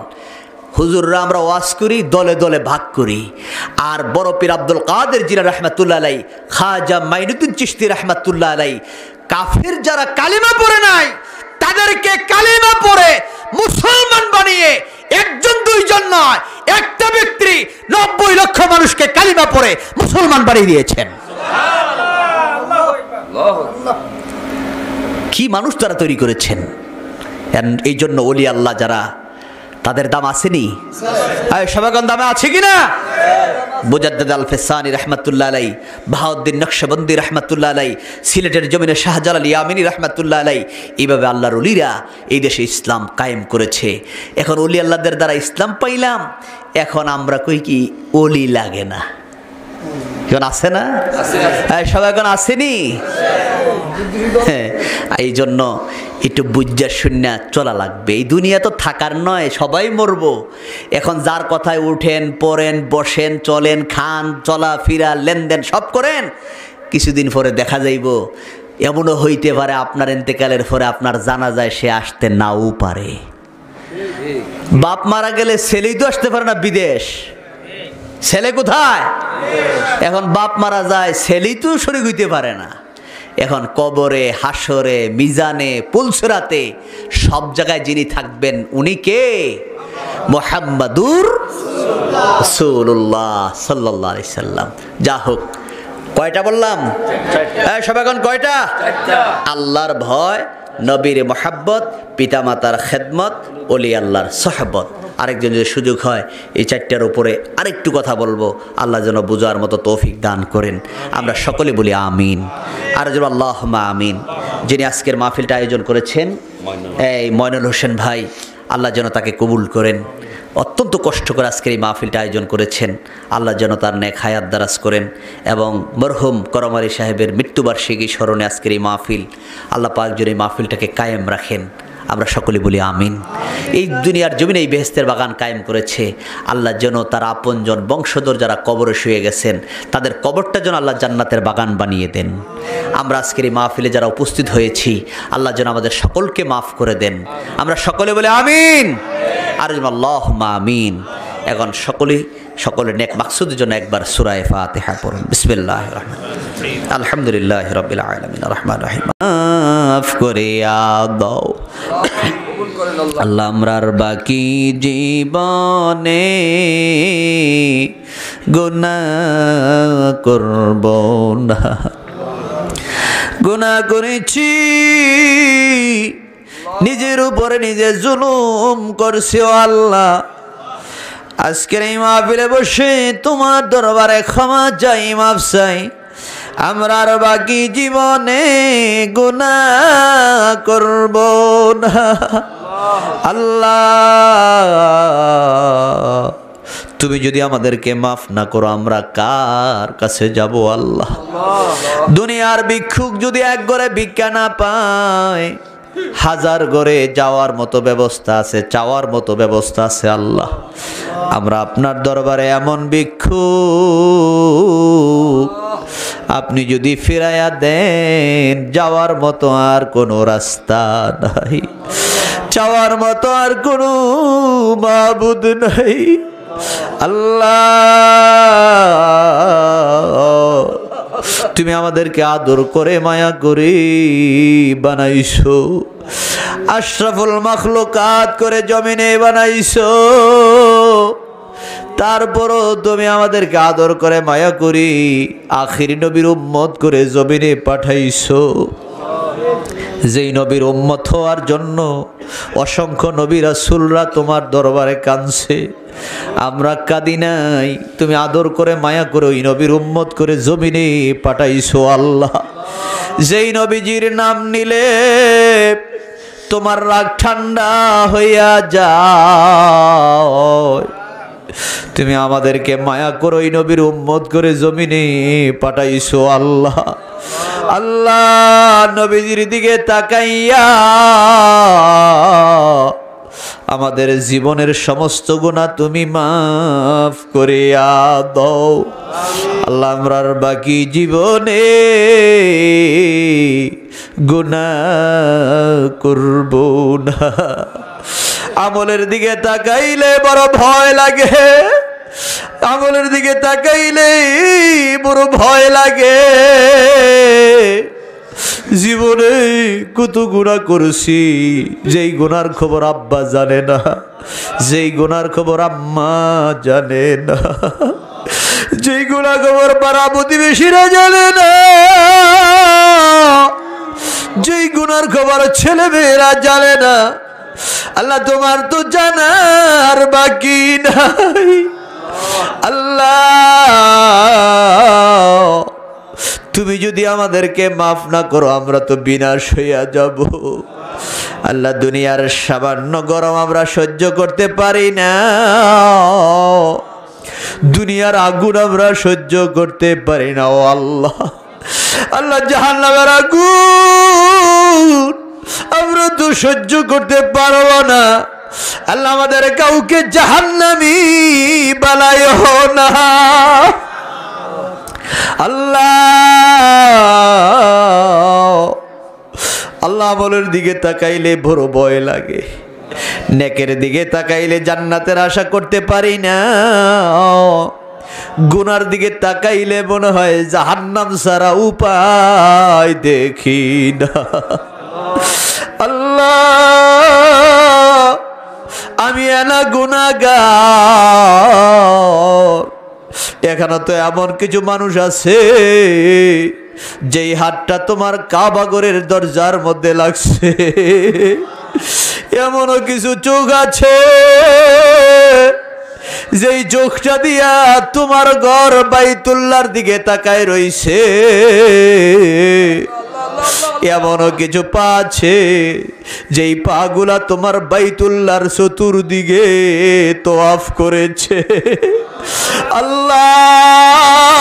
হুজুররা আমরা ওয়াজ করি, দলে দলে ভাগ করি। আর বড় পীর আব্দুল কাদের জিলানী রাহমাতুল্লাহ আলাইহি, খাজা মাইনুদ্দিন চিশতি রাহমাতুল্লাহ আলাইহি, কাফের যারা কালিমা পড়ে নাই তাদেরকে কালিমা পড়ে মুসলমান বানিয়ে একজন দুইজন নয়, একটা ব্যক্তি 90 লক্ষ মানুষকে কালিমা পড়ে মুসলমান বানিয়ে দিয়েছেন। কি মানুষ তারা তৈরি করেছেন। এই জন্য ওলি আল্লাহ যারা, তাদের দাম আসেনি? সবাইগণ দামে আছে কিনা? মুজাদ্দিদ আল ফেসানি রাহমাতুল্লাহ আলাইহি, বাহাউদ্দিন নকশবন্দি রাহমাতুল্লাহ আলাইহি, সিলেটের জমিনে শাহজালাল ইয়ামিনী রাহমাতুল্লাহ আলাইহি, এইভাবে আল্লাহর ওলিরা এই দেশে ইসলাম কায়েম করেছে। এখন ওলি আল্লাহদের দ্বারা ইসলাম পাইলাম, এখন আমরা কই কি ওলি লাগে না? এখন আছে না? সবাই এখন আসেনি? হ্যাঁ, এই জন্য একটু বুঝা শুনিয়া চলা লাগবে। এই দুনিয়া তো থাকার নয়, সবাই মরবো। এখন যার কথায় উঠেন, পড়েন, বসেন, চলেন, খান, চলাফেরা, লেনদেন সব করেন, কিছুদিন পরে দেখা যাইব এমনও হইতে পারে আপনার ইন্তেকালের পরে আপনার জানা যায় সে আসতে নাও পারে। বাপ মারা গেলে ছেলেই তো আসতে পারে না বিদেশ, ছেলে কোথায়? এখন বাপ মারা যায়, ছেলেই তো শরীক হইতে পারে না। এখন কবরে, হাসরে, মিজানে, পুলসিরাতে সব জায়গায় যিনি থাকবেন উনি কে? মুহাম্মাদুর রাসূলুল্লাহ সাল্লাল্লাহু আলাইহি সাল্লাম। যা হোক, কয়টা বললাম? সবাই এখন কয়টা? আল্লাহর ভয়, নবীর মহাব্বত, পিতামাতার খেদমত, ওলি আল্লাহর সহবত। আরেকজন যদি সুযোগ হয় এই চারটার উপরে আরেকটু কথা বলবো, আল্লাহ যেন বুঝার মতো তৌফিক দান করেন। আমরা সকলে বলি আমিন। আর যেন আল্লাহুম্মা আমিন। যিনি আজকের মাহফিলটা আয়োজন করেছেন এই ময়নুল হোসেন ভাই, আল্লাহ যেন তাকে কবুল করেন। অত্যন্ত কষ্ট করে আজকের এই মাহফিলটা আয়োজন করেছেন, আল্লাহ যেন তার নেক হায়াত দারাজ করেন। এবং মরহুম করম আলী সাহেবের মৃত্যুবার্ষিকী স্মরণে আজকের এই মাহফিল, আল্লাহ পাক যেন এই মাহফিলটাকে কায়েম রাখেন। আমরা সকলে বলি আমিন। এই দুনিয়ার জমিনে এই বেহেশতের বাগান কায়েম করেছে, আল্লাহ যেন তার আপনজন বংশধর যারা কবরে শুয়ে গেছেন তাদের কবরটা যেন আল্লাহ জান্নাতের বাগান বানিয়ে দেন। আমরা আজকের এই মাহফিলে যারা উপস্থিত হয়েছি, আল্লাহ যেন আমাদের সকলকে মাফ করে দেন। আমরা সকলে বলি আমিন। আর আল্লাহুম্মা আমিন। এখন সকলের নেক মাকসুদের জন্য একবার সূরা ফাতিহা পড়ুন। বিসমিল্লাহির রহমানির রহিম। আলহামদুলিল্লাহি রাব্বিল আলামিন রহমানির রহিম। মাফ করে দাও আল্লাহ আমরার বাকি জীবনে গুনাহ করব না। গুনাহ করেছি, নিজের উপরে নিজে জুলুম করছি ও আল্লাহ। আজকের এই মাহফিলে বসে তোমার দরবারে ক্ষমা চাই, মাফ চাই। আমরার বাকি জীবনে গুনাহ করব না। আল্লাহ তুমি যদি আমাদেরকে মাফ না করো আমরা কার কাছে যাব আল্লাহ? দুনিয়ার ভিক্ষুক যদি এক ঘরে ভিক্ষা না পায়, হাজার ঘরে যাওয়ার মতো ব্যবস্থা আছে, চাওয়ার মতো ব্যবস্থা আছে আল্লাহ। আমরা আপনার দরবারে এমন ভিক্ষুক, আপনি যদি ফিরাইয়া দেন যাওয়ার মতো আর কোনো রাস্তা নাই, চাওয়ার মতো আর কোনো মাবুদ নাই আল্লাহ। তুমি আমাদেরকে আদর করে মায়া করে বানাইছো, আশরাফুল মাখলুকাত করে জমিনে বানাইছো, তারপরও তুমি আমাদেরকে আদর করে মায়া করি আখির নবীর উম্মত করে জমিনে পাঠাইছো। যেই নবীর উম্মত হওয়ার জন্য অসংখ্য নবী রাসূলরা তোমার দরবারে কাঁদছে, আমরা কাঁদি নাই, তুমি আদর করে মায়া করে ওই নবীর উম্মত করে জমিনে পাঠাইছো আল্লাহ। যেই নবীজির নাম নিলে তোমার রাগ ঠান্ডা হইয়া যায়, তুমি আমাদেরকে মায়া করো ওই নবীর উম্মত করে জমিনে পাঠাইছো আল্লাহ। আল্লাহ নবীজির দিকে তাকাইয়া আমাদের জীবনের সমস্ত গুনাহ তুমি মাফ করিয়া দাও আল্লাহ। আমরার বাকি জীবনে গুনাহ করব না। আমলের দিকে তাকাইলে বড় ভয় লাগে, আমলের দিকে তাকাইলে বড় ভয় লাগে। জীবনে কত গুনাহ করছি, যেই গুনার খবর আব্বা জানে না, যেই গুনার খবর আম্মা জানে না, যেই গুনাহ খবর পাড়া প্রতিবেশীরা জানে না, যেই গুনার খবর ছেলে মেয়েরা জানে না। আল্লাহ তোমার তো জানার বাকি নাই আল্লাহ। তুমি যদি আমাদেরকে মাফ না করো আমরা তো বিনাশ হইয়া যাব আল্লাহ। দুনিয়ার সামান্য গরম আমরা সহ্য করতে পারি না, দুনিয়ার আগুন আমরা সহ্য করতে পারি না ও আল্লাহ। আল্লাহ জাহান্নামের আগুন আমরা তো সহ্য করতে পারবো না আল্লাহ। আমাদের কাউকে জাহান্নামী বানাইও না আল্লাহ। আল্লাহ আমলের দিকে তাকাইলে বড় ভয় লাগে, নেকের দিকে তাকাইলে জান্নাতের আশা করতে পারি না, গুনার দিকে তাকাইলে মনে হয় জাহান্নাম ছাড়া উপায় দেখি না আল্লাহ। আমি এনা গুনাহগার, এখানে তো এমন কিছু মানুষ আছে যেই হাতটা তোমার কাবাগরের দরজার মধ্যে লাগছে, এমনও কিছু চোখ আছে যেই চোখটা দিয়া তোমার ঘর বাইতুল্লাহর দিকে তাকায় রইছে, এমনও কিছু পা আছে যেই পাগুলা তোমার বাইতুল্লাহর চতুর্দিকে তওয়াফ করেছে আল্লাহ।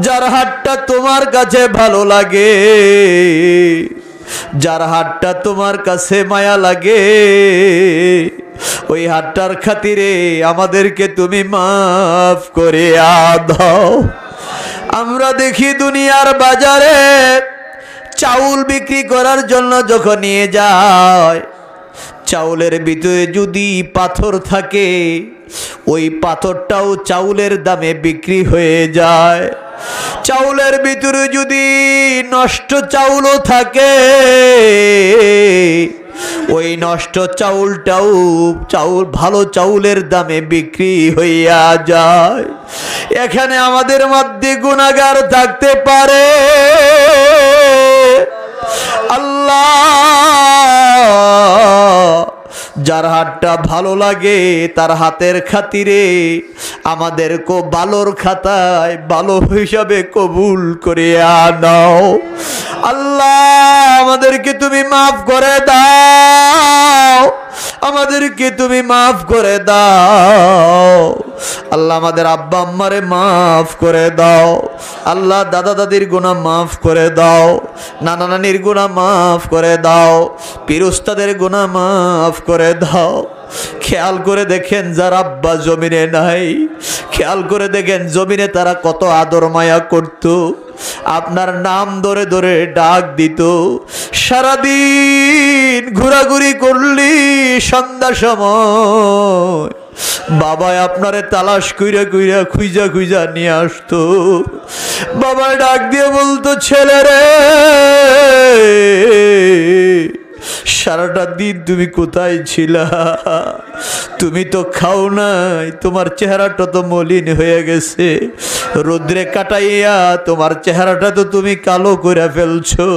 যার হাতটা তোমার কাছে ভালো লাগে, যার হাতটা তোমার কাছে মায়া লাগে, ওই হাতটার খাতিরে আমাদেরকে তুমি মাফ করে দাও। আমরা দেখি দুনিয়ার বাজারে চাউল বিক্রি করার জন্য যখন নিয়ে যায়, চাউলের ভিতরে যদি পাথর থাকে ওই পাথরটাও চাউলের দামে বিক্রি হয়ে যায়। চাউলের ভিতরে যদি নষ্ট চাউলও থাকে ওই নষ্ট চাউলটাও ভালো চাউলের দামে বিক্রি হইয়া যায়। এখানে আমাদের মধ্যে গুনাহগার থাকতে পারে আল্লাহ, যার হাতটা ভালো লাগে তার হাতের খাতিরে আমাদেরকে ভালোর খাতায় ভালো হিসাবে কবুল করে নাও। আল্লাহ আমাদেরকে তুমি মাফ করে দাও, আমাদেরকে তুমি মাফ করে দাও। আল্লাহ আমাদের আব্বা আম্মারে মাফ করে দাও। আল্লাহ দাদা দাদির গুনাহ মাফ করে দাও, নানা নানির গুনাহ মাফ করে দাও, পীর উস্তাদের গুনাহ মাফ করে দাও। খেয়াল করে দেখেন যার আব্বা জমিনে নাই, খেয়াল করে দেখেন জমিনে তারা কত আদর মায়া করত, আপনার নাম ধরে ধরে ডাক দিত। সারাদিন ঘোরাঘুরি করলি, সন্ধ্যা সময় বাবাই আপনারে তালাশ কইরা কইরা খুঁজা খুঁজা নিয়ে আসতো। বাবা ডাক দিয়ে বলতো, ছেলে রে সারাটা দিন তুমি কোথায় ছিলা? তুমি তো খাও নাই, তোমার চেহারাটা তো মলিন হয়ে গেছে, রোদ্রে কাটাইয়া তোমার চেহারাটা তো তুমি কালো করে ফেলছো।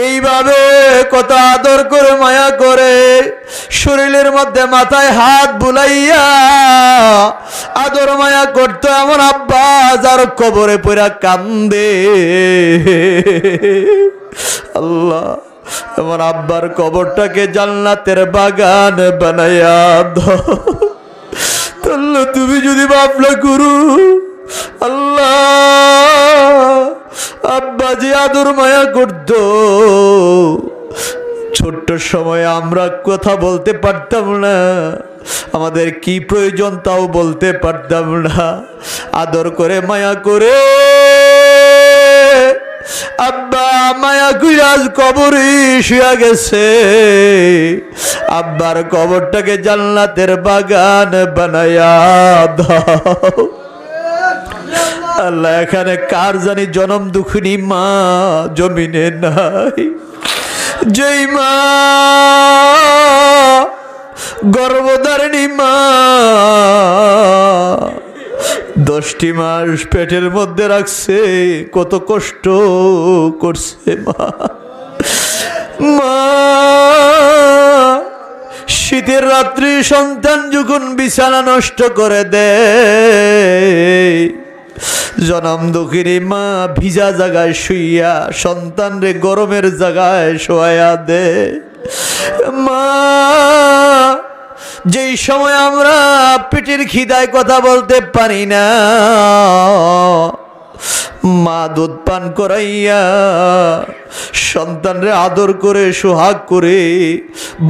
এইভাবে কত আদর করে মায়া করে শরীরের মধ্যে মাথায় হাত বুলাইয়া আদর মায়া করতো আমার আব্বা, যার কবরে পড়া কান্দে। আল্লাহ আমার আব্বার কবরটাকে জান্নাতের বাগান বানাইয়া দাও। আল্লাহ তুমি যদি মাফ না করো, আল্লাহ আব্বা যে আদর মায়া করত, ছোট্ট সময়ে আমরা কথা বলতে পারতাম না, আমাদের কি প্রয়োজন তাও বলতে পারতাম না। আদর করে মায়া করে আব্বা মায়া কইরা আজ কবরে শুয়া গেছে। আব্বার কবরটাকে জান্নাতের বাগান বানায়া দাও। আল্লাহ এখানে কার জানি জনম দুঃখিনী মা জমিনে নাই, যেই মা গর্ভধারিণী মা 10টি মাস পেটের মধ্যে রাখছে, কত কষ্ট করছে মা। মা শীতের রাত্রি সন্তান যখন বিছানা নষ্ট করে দেয়, জনম দুঃখিনী মা ভিজা জায়গায় শুইয়া সন্তান রে গরমের জায়গায় শোয়া দে। মা যেই সময় আমরা পেটের খিদায় কথা বলতে পারি না, মা দুধ পান করাইয়া সন্তানরে আদর করে সোহাগ করে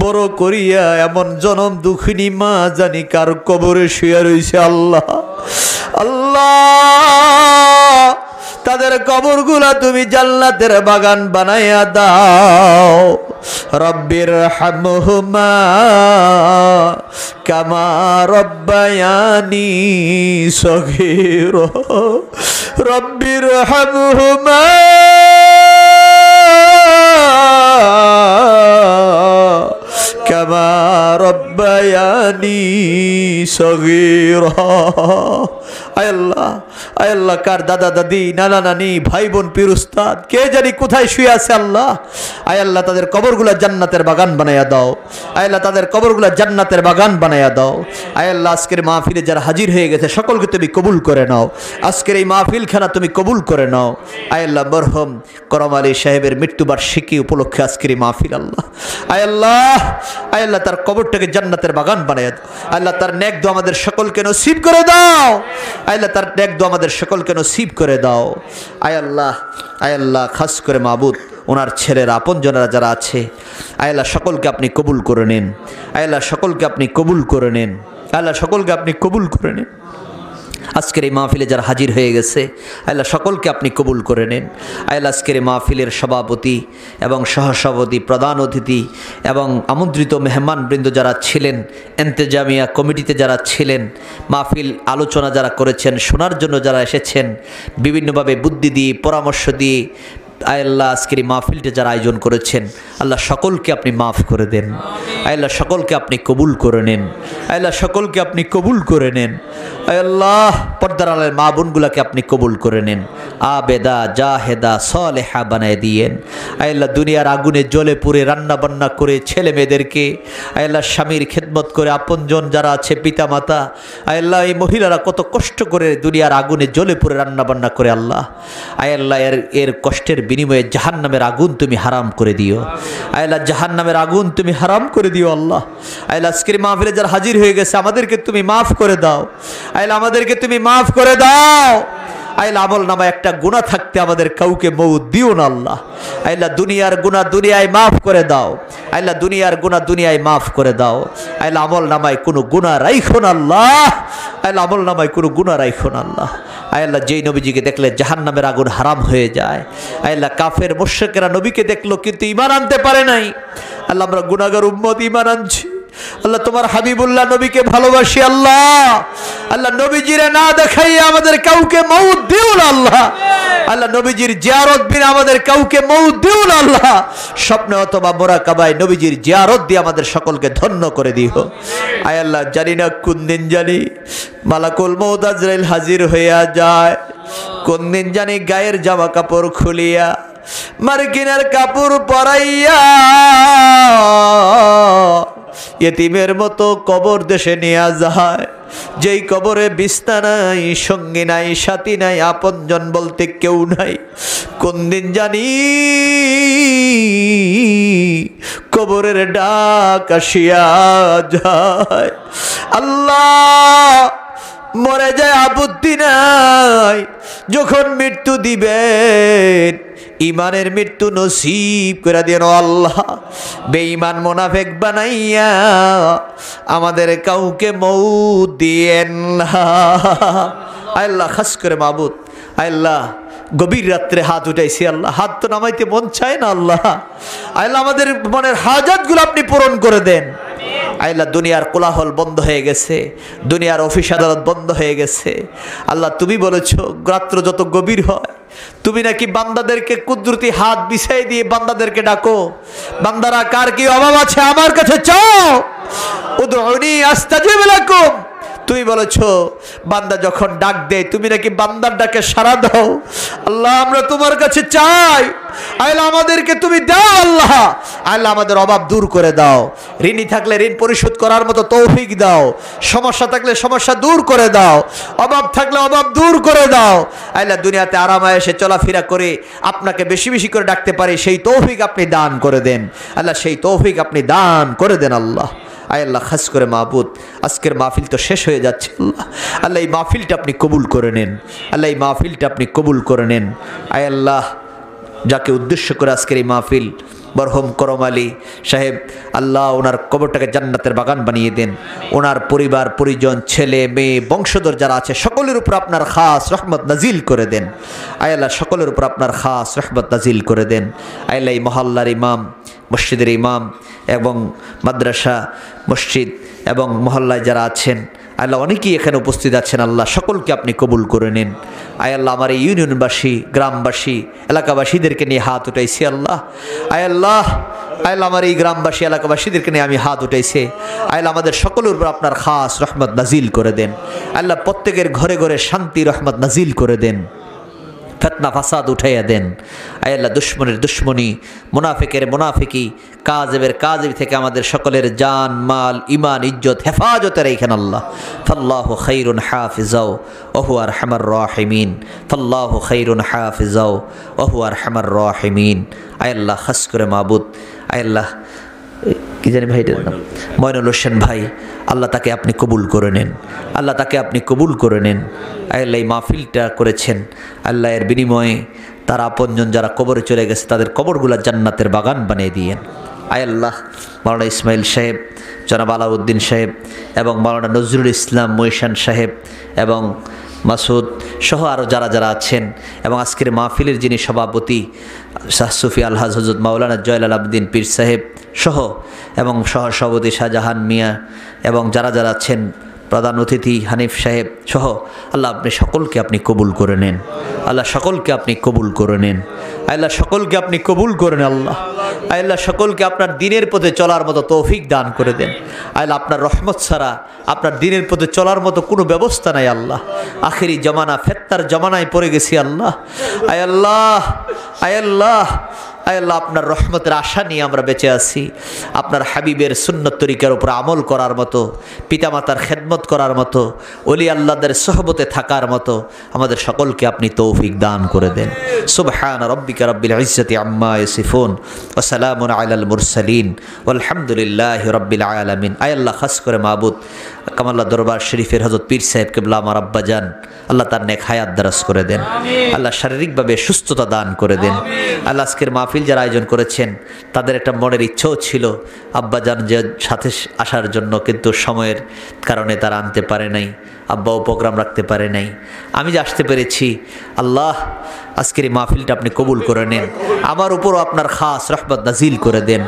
বড় করিয়া এমন জনম দুঃখিনী মা জানি কার কবরে শুয়ে রয়েছে। আল্লাহ আল্লাহ তাদের কবরগুলা তুমি জান্নাতের বাগান বানাইয়া দাও। রব্বির হামহুমা কামা রব্বায়ানি সগীরা, রব্বির হামহুমা কামা রব্বায়ানি সগীরা। আয় আল্লাহ, আয় আল্লাহ কার দাদা দাদি নানা নানি ভাই বোন পীর উস্তাদ কে জানি কোথায় শুয়ে আছে আল্লাহ, আয় আল্লাহ তাদের কবরগুলা জান্নাতের বাগান বানাইয়া দাও। আয় আল্লাহ তাদের কবরগুলা জান্নাতের বাগান বানাইয়া দাও। আয় আল্লাহ আজকের মাহফিলে যারা হাজির হয়ে গেছে সকলকে তুমি কবুল করে নাও, আজকের এই মাহফিলখানা তুমি কবুল করে নাও। আয় আল্লাহ মরহুম করম আলী সাহেবের মৃত্যুবার্ষিকী উপলক্ষে আজকের এই মাহফিল আল্লাহ, আয় আল্লাহ, আয় আল্লাহ তার কবরটাকে জান্নাতের বাগান বানাইয়া দাও। আল্লাহ তার নেক দোয়া আমাদের সকলকে নসিব করে দাও। আয় আল্লাহ তার নেক দোয়া আমাদের সকলকে নসিব করে দাও। আয় আল্লাহ, আয় আল্লাহ খাস করে মাবুদ ওনার ছেলের আপনজনেরা যারা আছে আয় আল্লাহ সকলকে আপনি কবুল করে নিন। আয় আল্লাহ সকলকে আপনি কবুল করে নিন। আল্লাহ সকলকে আপনি কবুল করে নিন। আজকের এই মাহফিলে যারা হাজির হয়ে গেছে আল্লাহ সকলকে আপনি কবুল করে নেন। আল্লাহ আজকের এই মাহফিলের সভাপতি এবং সহসভাপতি, প্রধান অতিথি এবং আমন্ত্রিত মেহমানবৃন্দ যারা ছিলেন, এন্তেজামিয়া কমিটিতে যারা ছিলেন, মাহফিল আলোচনা যারা করেছেন, শোনার জন্য যারা এসেছেন, বিভিন্নভাবে বুদ্ধি দিয়ে পরামর্শ দিয়ে আয় আল্লাহ আজকের এই মাহফিলটা যারা আয়োজন করেছেন আল্লাহ সকলকে আপনি মাফ করে দেন। আয় আল্লাহ সকলকে আপনি কবুল করে নেন। আয় আল্লাহ সকলকে আপনি কবুল করে নেন। আয় আল্লাহ পর্দার আলের মা বোনগুলোকে আপনি কবুল করে নেন, আবেদা জাহেদা সলেহা বানায় দিয়েন। আয় আল্লাহ দুনিয়ার আগুনে জ্বলে পুড়ে রান্না বান্না করে ছেলে মেয়েদেরকে আয় আল্লাহ স্বামীর খেদমত করে আপনজন যারা আছে পিতা মাতা, আয় আল্লাহ এই মহিলারা কত কষ্ট করে দুনিয়ার আগুনে জ্বলে পুড়ে রান্না বান্না করে আল্লাহ, আয় আল্লাহ এর কষ্টের বিনিময়ে জাহান্নামের আগুন তুমি হারাম করে দিও। আয় আল্লাহ জাহান্নামের আগুন তুমি হারাম করে দিও আল্লাহ। আয় আল্লাহ আজকের মাহফিলে যারা হাজির হয়ে গেছে আমাদেরকে তুমি মাফ করে দাও। আয় আল্লাহ আমাদেরকে তুমি মাফ করে দাও। আয় আল্লাহ আমল নামায় একটা গুনাহ থাকতে আমাদের কাউকে মউত দিও না আল্লাহ। আয় আল্লাহ দুনিয়ার গুনাহ দুনিয়ায় মাফ করে দাও। আয় আল্লাহ দুনিয়ার গুনাহ দুনিয়ায় মাফ করে দাও। আয় আল্লাহ আমল নামায় কোনো গুনাহ রাইখো না আল্লাহ। আয় আল্লাহ আমল নামায় কোনো গুনাহ রাইখো না আল্লাহ। আয় আল্লাহ যেই নবীজিকে দেখলে জাহান্নামের আগুন হারাম হয়ে যায়, আয় আল্লাহ কাফের মুশরিকরা নবীকে দেখলো কিন্তু ঈমান আনতে পারে নাই, আল্লাহ আমরা গুনাহগার উম্মত ঈমান আনছি। আল্লাহ তোমার হাবিবুল্লাহ নবীকে ভালোবাসি আল্লাহ। আল্লাহ নবীজিরে না দেখাইয়া আমাদের কাউকে মউত দিও না আল্লাহ। আল্লাহ নবীজির জিয়ারত বিনা আমাদের কাউকে মউত দিও না আল্লাহ। স্বপ্নে অথবা মোরাকাবায় নবীজির জিয়ারত দিয়ে আমাদের সকলকে ধন্য করে দিও। আয় আল্লাহ জানি না কোন দিন জানি মালাকুল মউত আজরাইল হাজির হইয়া যায়, কোন দিন জানি গায়ের জামা কাপড় খুলিয়া মার্কিনের কাপড় পরাইয়া ইতিমের মতো কবর দেশে নিয়ে যায়, যেই কবরে বিছানা নাই, সঙ্গী নাই, সাথী নাই, আপনজন বলতে কেউ নাই। কোন দিন জানি কবরের ডাক আসিয়া যায়, আল্লাহ মরে যায় আপত্তি নাই, যখন মৃত্যু দিবেন ইমানের মৃত্যু নসিব করে দেন আল্লাহ। বেঈমান মুনাফিক বানাইয়া আমাদের কাউকে মউত দিয়েন না আল্লাহ। খাস করে মাবুদ আল্লাহ গভীর রাত্রে হাত উঠাইছি আল্লাহ, হাত তো নামাইতে মন চায় না আল্লাহ। আল্লাহ আমাদের মনের হাজাতগুলো আপনি পূরণ করে দেন। আল্লাহ দুনিয়ার কোলাহল বন্ধ হয়ে গেছে, দুনিয়ার অফিস আদালত বন্ধ হয়ে গেছে আল্লাহ। তুমি বলেছো রাত্র যত গভীর হয় তুমি নাকি বান্দাদেরকে কুদরতি হাত বিছাই দিয়ে বান্দাদেরকে ডাকো, বান্দারা কার কি অভাব আছে আমার কাছে চাও, উদউনি আস্তাজিব লাকুম। তুমি বলেছো বান্দা যখন ডাক দেয় তুমি নাকি বান্দার ডাকে সাড়া দাও আল্লাহ। আমরা তোমার কাছে চাই আল্লাহ আমাদেরকে তুমি দাও আল্লাহ। আল্লাহ আমাদের অভাব দূর করে দাও, ঋণী থাকলে ঋণ পরিশোধ করার মতো তৌফিক দাও, সমস্যা থাকলে সমস্যা দূর করে দাও, অভাব থাকলে অভাব দূর করে দাও আল্লাহ। দুনিয়াতে আরামায়েশে চলাফেরা করে আপনাকে বেশি বেশি করে ডাকতে পারে সেই তৌফিক আপনি দান করে দেন আল্লাহ, সেই তৌফিক আপনি দান করে দেন আল্লাহ। আয় আল্লাহ খাস করে মাহবুদ আজকের মাহফিল তো শেষ হয়ে যাচ্ছে আল্লাহ, আল্লাহ এই মাহফিলটা আপনি কবুল করে নেন আল্লাহ, এই মাহফিলটা আপনি কবুল করে নেন। আয় আল্লাহ যাকে উদ্দেশ্য করে আজকের এই মাহফিল মরহুম করম আলী সাহেব আল্লাহ ওনার কবরটাকে জান্নাতের বাগান বানিয়ে দেন, ওনার পরিবার পরিজন ছেলে মেয়ে বংশধর যারা আছে সকলের উপর আপনার খাস রহমত নাজিল করে দেন। আয় আল্লাহ সকলের উপর আপনার খাস রহমত নাজিল করে দেন। আয় আল্লাহ এই মহল্লার ইমাম, মসজিদের ইমাম এবং মাদ্রাসা মসজিদ এবং মহল্লায় যারা আছেন আল্লাহ অনেকেই এখানে উপস্থিত আছেন আল্লাহ, সকলকে আপনি কবুল করে নিন। আয় আল্লাহ আমার এই ইউনিয়নবাসী গ্রামবাসী এলাকাবাসীদেরকে নিয়ে হাত উঠাইছি আল্লাহ। আয় আল্লাহ আমার এই গ্রামবাসী এলাকাবাসীদেরকে নিয়ে আমি হাত উঠাইছি আল্লাহ, আমাদের সকলের উপর আপনার খাস রহমত নাজিল করে দেন আল্লাহ, প্রত্যেকের ঘরে ঘরে শান্তি রহমত নাজিল করে দেন, ফিতনা ফাসাদ উঠাইয়া দেন। আয় আল্লাহ দুশ্মনের দুশ্মনী, মুনাফিকের মুনাফিকি, কাযিবের কাযিব থেকে আমাদের সকলের জান মাল ইমান ইজ্জত হেফাজতে রাখেন আল্লাহ। ফাল্লাহু খাইরুন হাফিজাও ওয়া হুয়া আরহামার রাহিমিন, ফাল্লাহু খাইরুন হাফিজাও ওয়া হুয়া আরহামার রাহিমিন। আয় আল্লাহ খাস করে মাবুদ আয় আল্লাহ কি জানি ভাইটার নাম ময়নুল হোসেন ভাই, আল্লাহ তাকে আপনি কবুল করে নেন আল্লাহ, তাকে আপনি কবুল করে নেন। আল্লাহ এই মাহফিলটা করেছেন আল্লাহ, এর বিনিময়ে তারা আপনজন যারা কবরে চলে গেছে তাদের কবরগুলা জান্নাতের বাগান বানিয়ে দিয়েন। আয় আল্লাহ মাওলানা ইসমাইল সাহেব, জনাব আলাউদ্দিন সাহেব এবং মাওলানা নজরুল ইসলাম মহিশান সাহেব এবং মাসুদ সহ আরও যারা যারা আছেন এবং আজকের মাহফিলের যিনি সভাপতি শাহ সুফি আলহাজ হজরত মাওলানা জয়লাল আবদিন পীর সাহেব সহ এবং সহ সভাপতি শাহজাহান মিয়া এবং যারা যারা আছেন প্রধান অতিথি হানিফ সাহেব সহ আল্লাহ আপনি সকলকে আপনি কবুল করে নেন। আল্লাহ সকলকে আপনি কবুল করে নেন। আল্লাহ সকলকে আপনি কবুল করেন। আল্লাহ সকলকে আপনার দিনের পথে চলার মতো তৌফিক দান করে দেন। আল্লাহ আপনার রহমত ছাড়া আপনার দিনের পথে চলার মতো কোনো ব্যবস্থা নাই আল্লাহ। আখেরি জমানা ফেতনার জমানায় পড়ে গেছি আল্লাহ। আল্লাহ আল্লাহ আল্লাহ আপনার রহমতের আশা নিয়ে আমরা বেঁচে আছি। আপনার হাবিবের সুন্নত তরিকার উপর আমল করার মতো, পিতামাতার খেদমত করার মতো, ওলি আল্লাহদের সোহবতে থাকার মতো আমাদের সকলকে আপনি তৌফিক দান করে দেন। সুবহান রব্বিকা রব্বিল ইজ্জাতি আম্মা ইয়াসিফুন ওয়া সালামুন আলাল মুরসালিন ওয়ালহামদুলিল্লাহি রব্বিল আলামিন। আয় আল্লাহ, খাস করে মাবুদ কামাল্লাহ দরবার শরীফের হযরত পীর সাহেব কেবলা আমার আব্বাজান, আল্লাহ তার নেক হায়াত দারাজ করে দেন। আল্লাহ শারীরিকভাবে সুস্থতা দান করে দেন। আল্লাহ আজকের মাহফিল যারা আয়োজন করেছেন তাদের একটা মনের ইচ্ছাও ছিল আব্বাজান যে সাথে আসার জন্য, কিন্তু সময়ের কারণে তারা আনতে পারে নাই, আব্বাও প্রোগ্রাম রাখতে পারে নাই। আমি যে আসতে পেরেছি, আল্লাহ আজকের এই মাহফিলটা আপনি কবুল করে নেন। আমার উপরও আপনার খাস রহমত নাজিল করে দেন।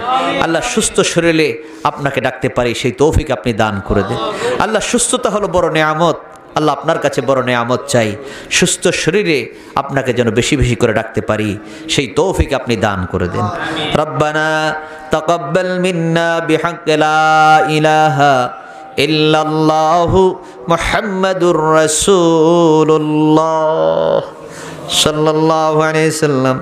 আল্লাহ সুস্থ শরীরে আপনাকে ডাকতে পারি সেই তৌফিক আপনি দান করে দেন। আল্লাহ সুস্থতা হলো বড় নেয়ামত। আল্লাহ আপনার কাছে বড় নেয়ামত চাই, সুস্থ শরীরে আপনাকে যেন বেশি বেশি করে ডাকতে পারি সেই তৌফিক আপনি দান করে দেন। রব্বানা তাকাব্বাল মিন্না বিহাক্কি লা ইলাহা ইল্লাল্লাহু মুহাম্মাদুর রাসূলুল্লাহ সাল্লাল্লাহু আলাইহি ওয়াসাল্লাম।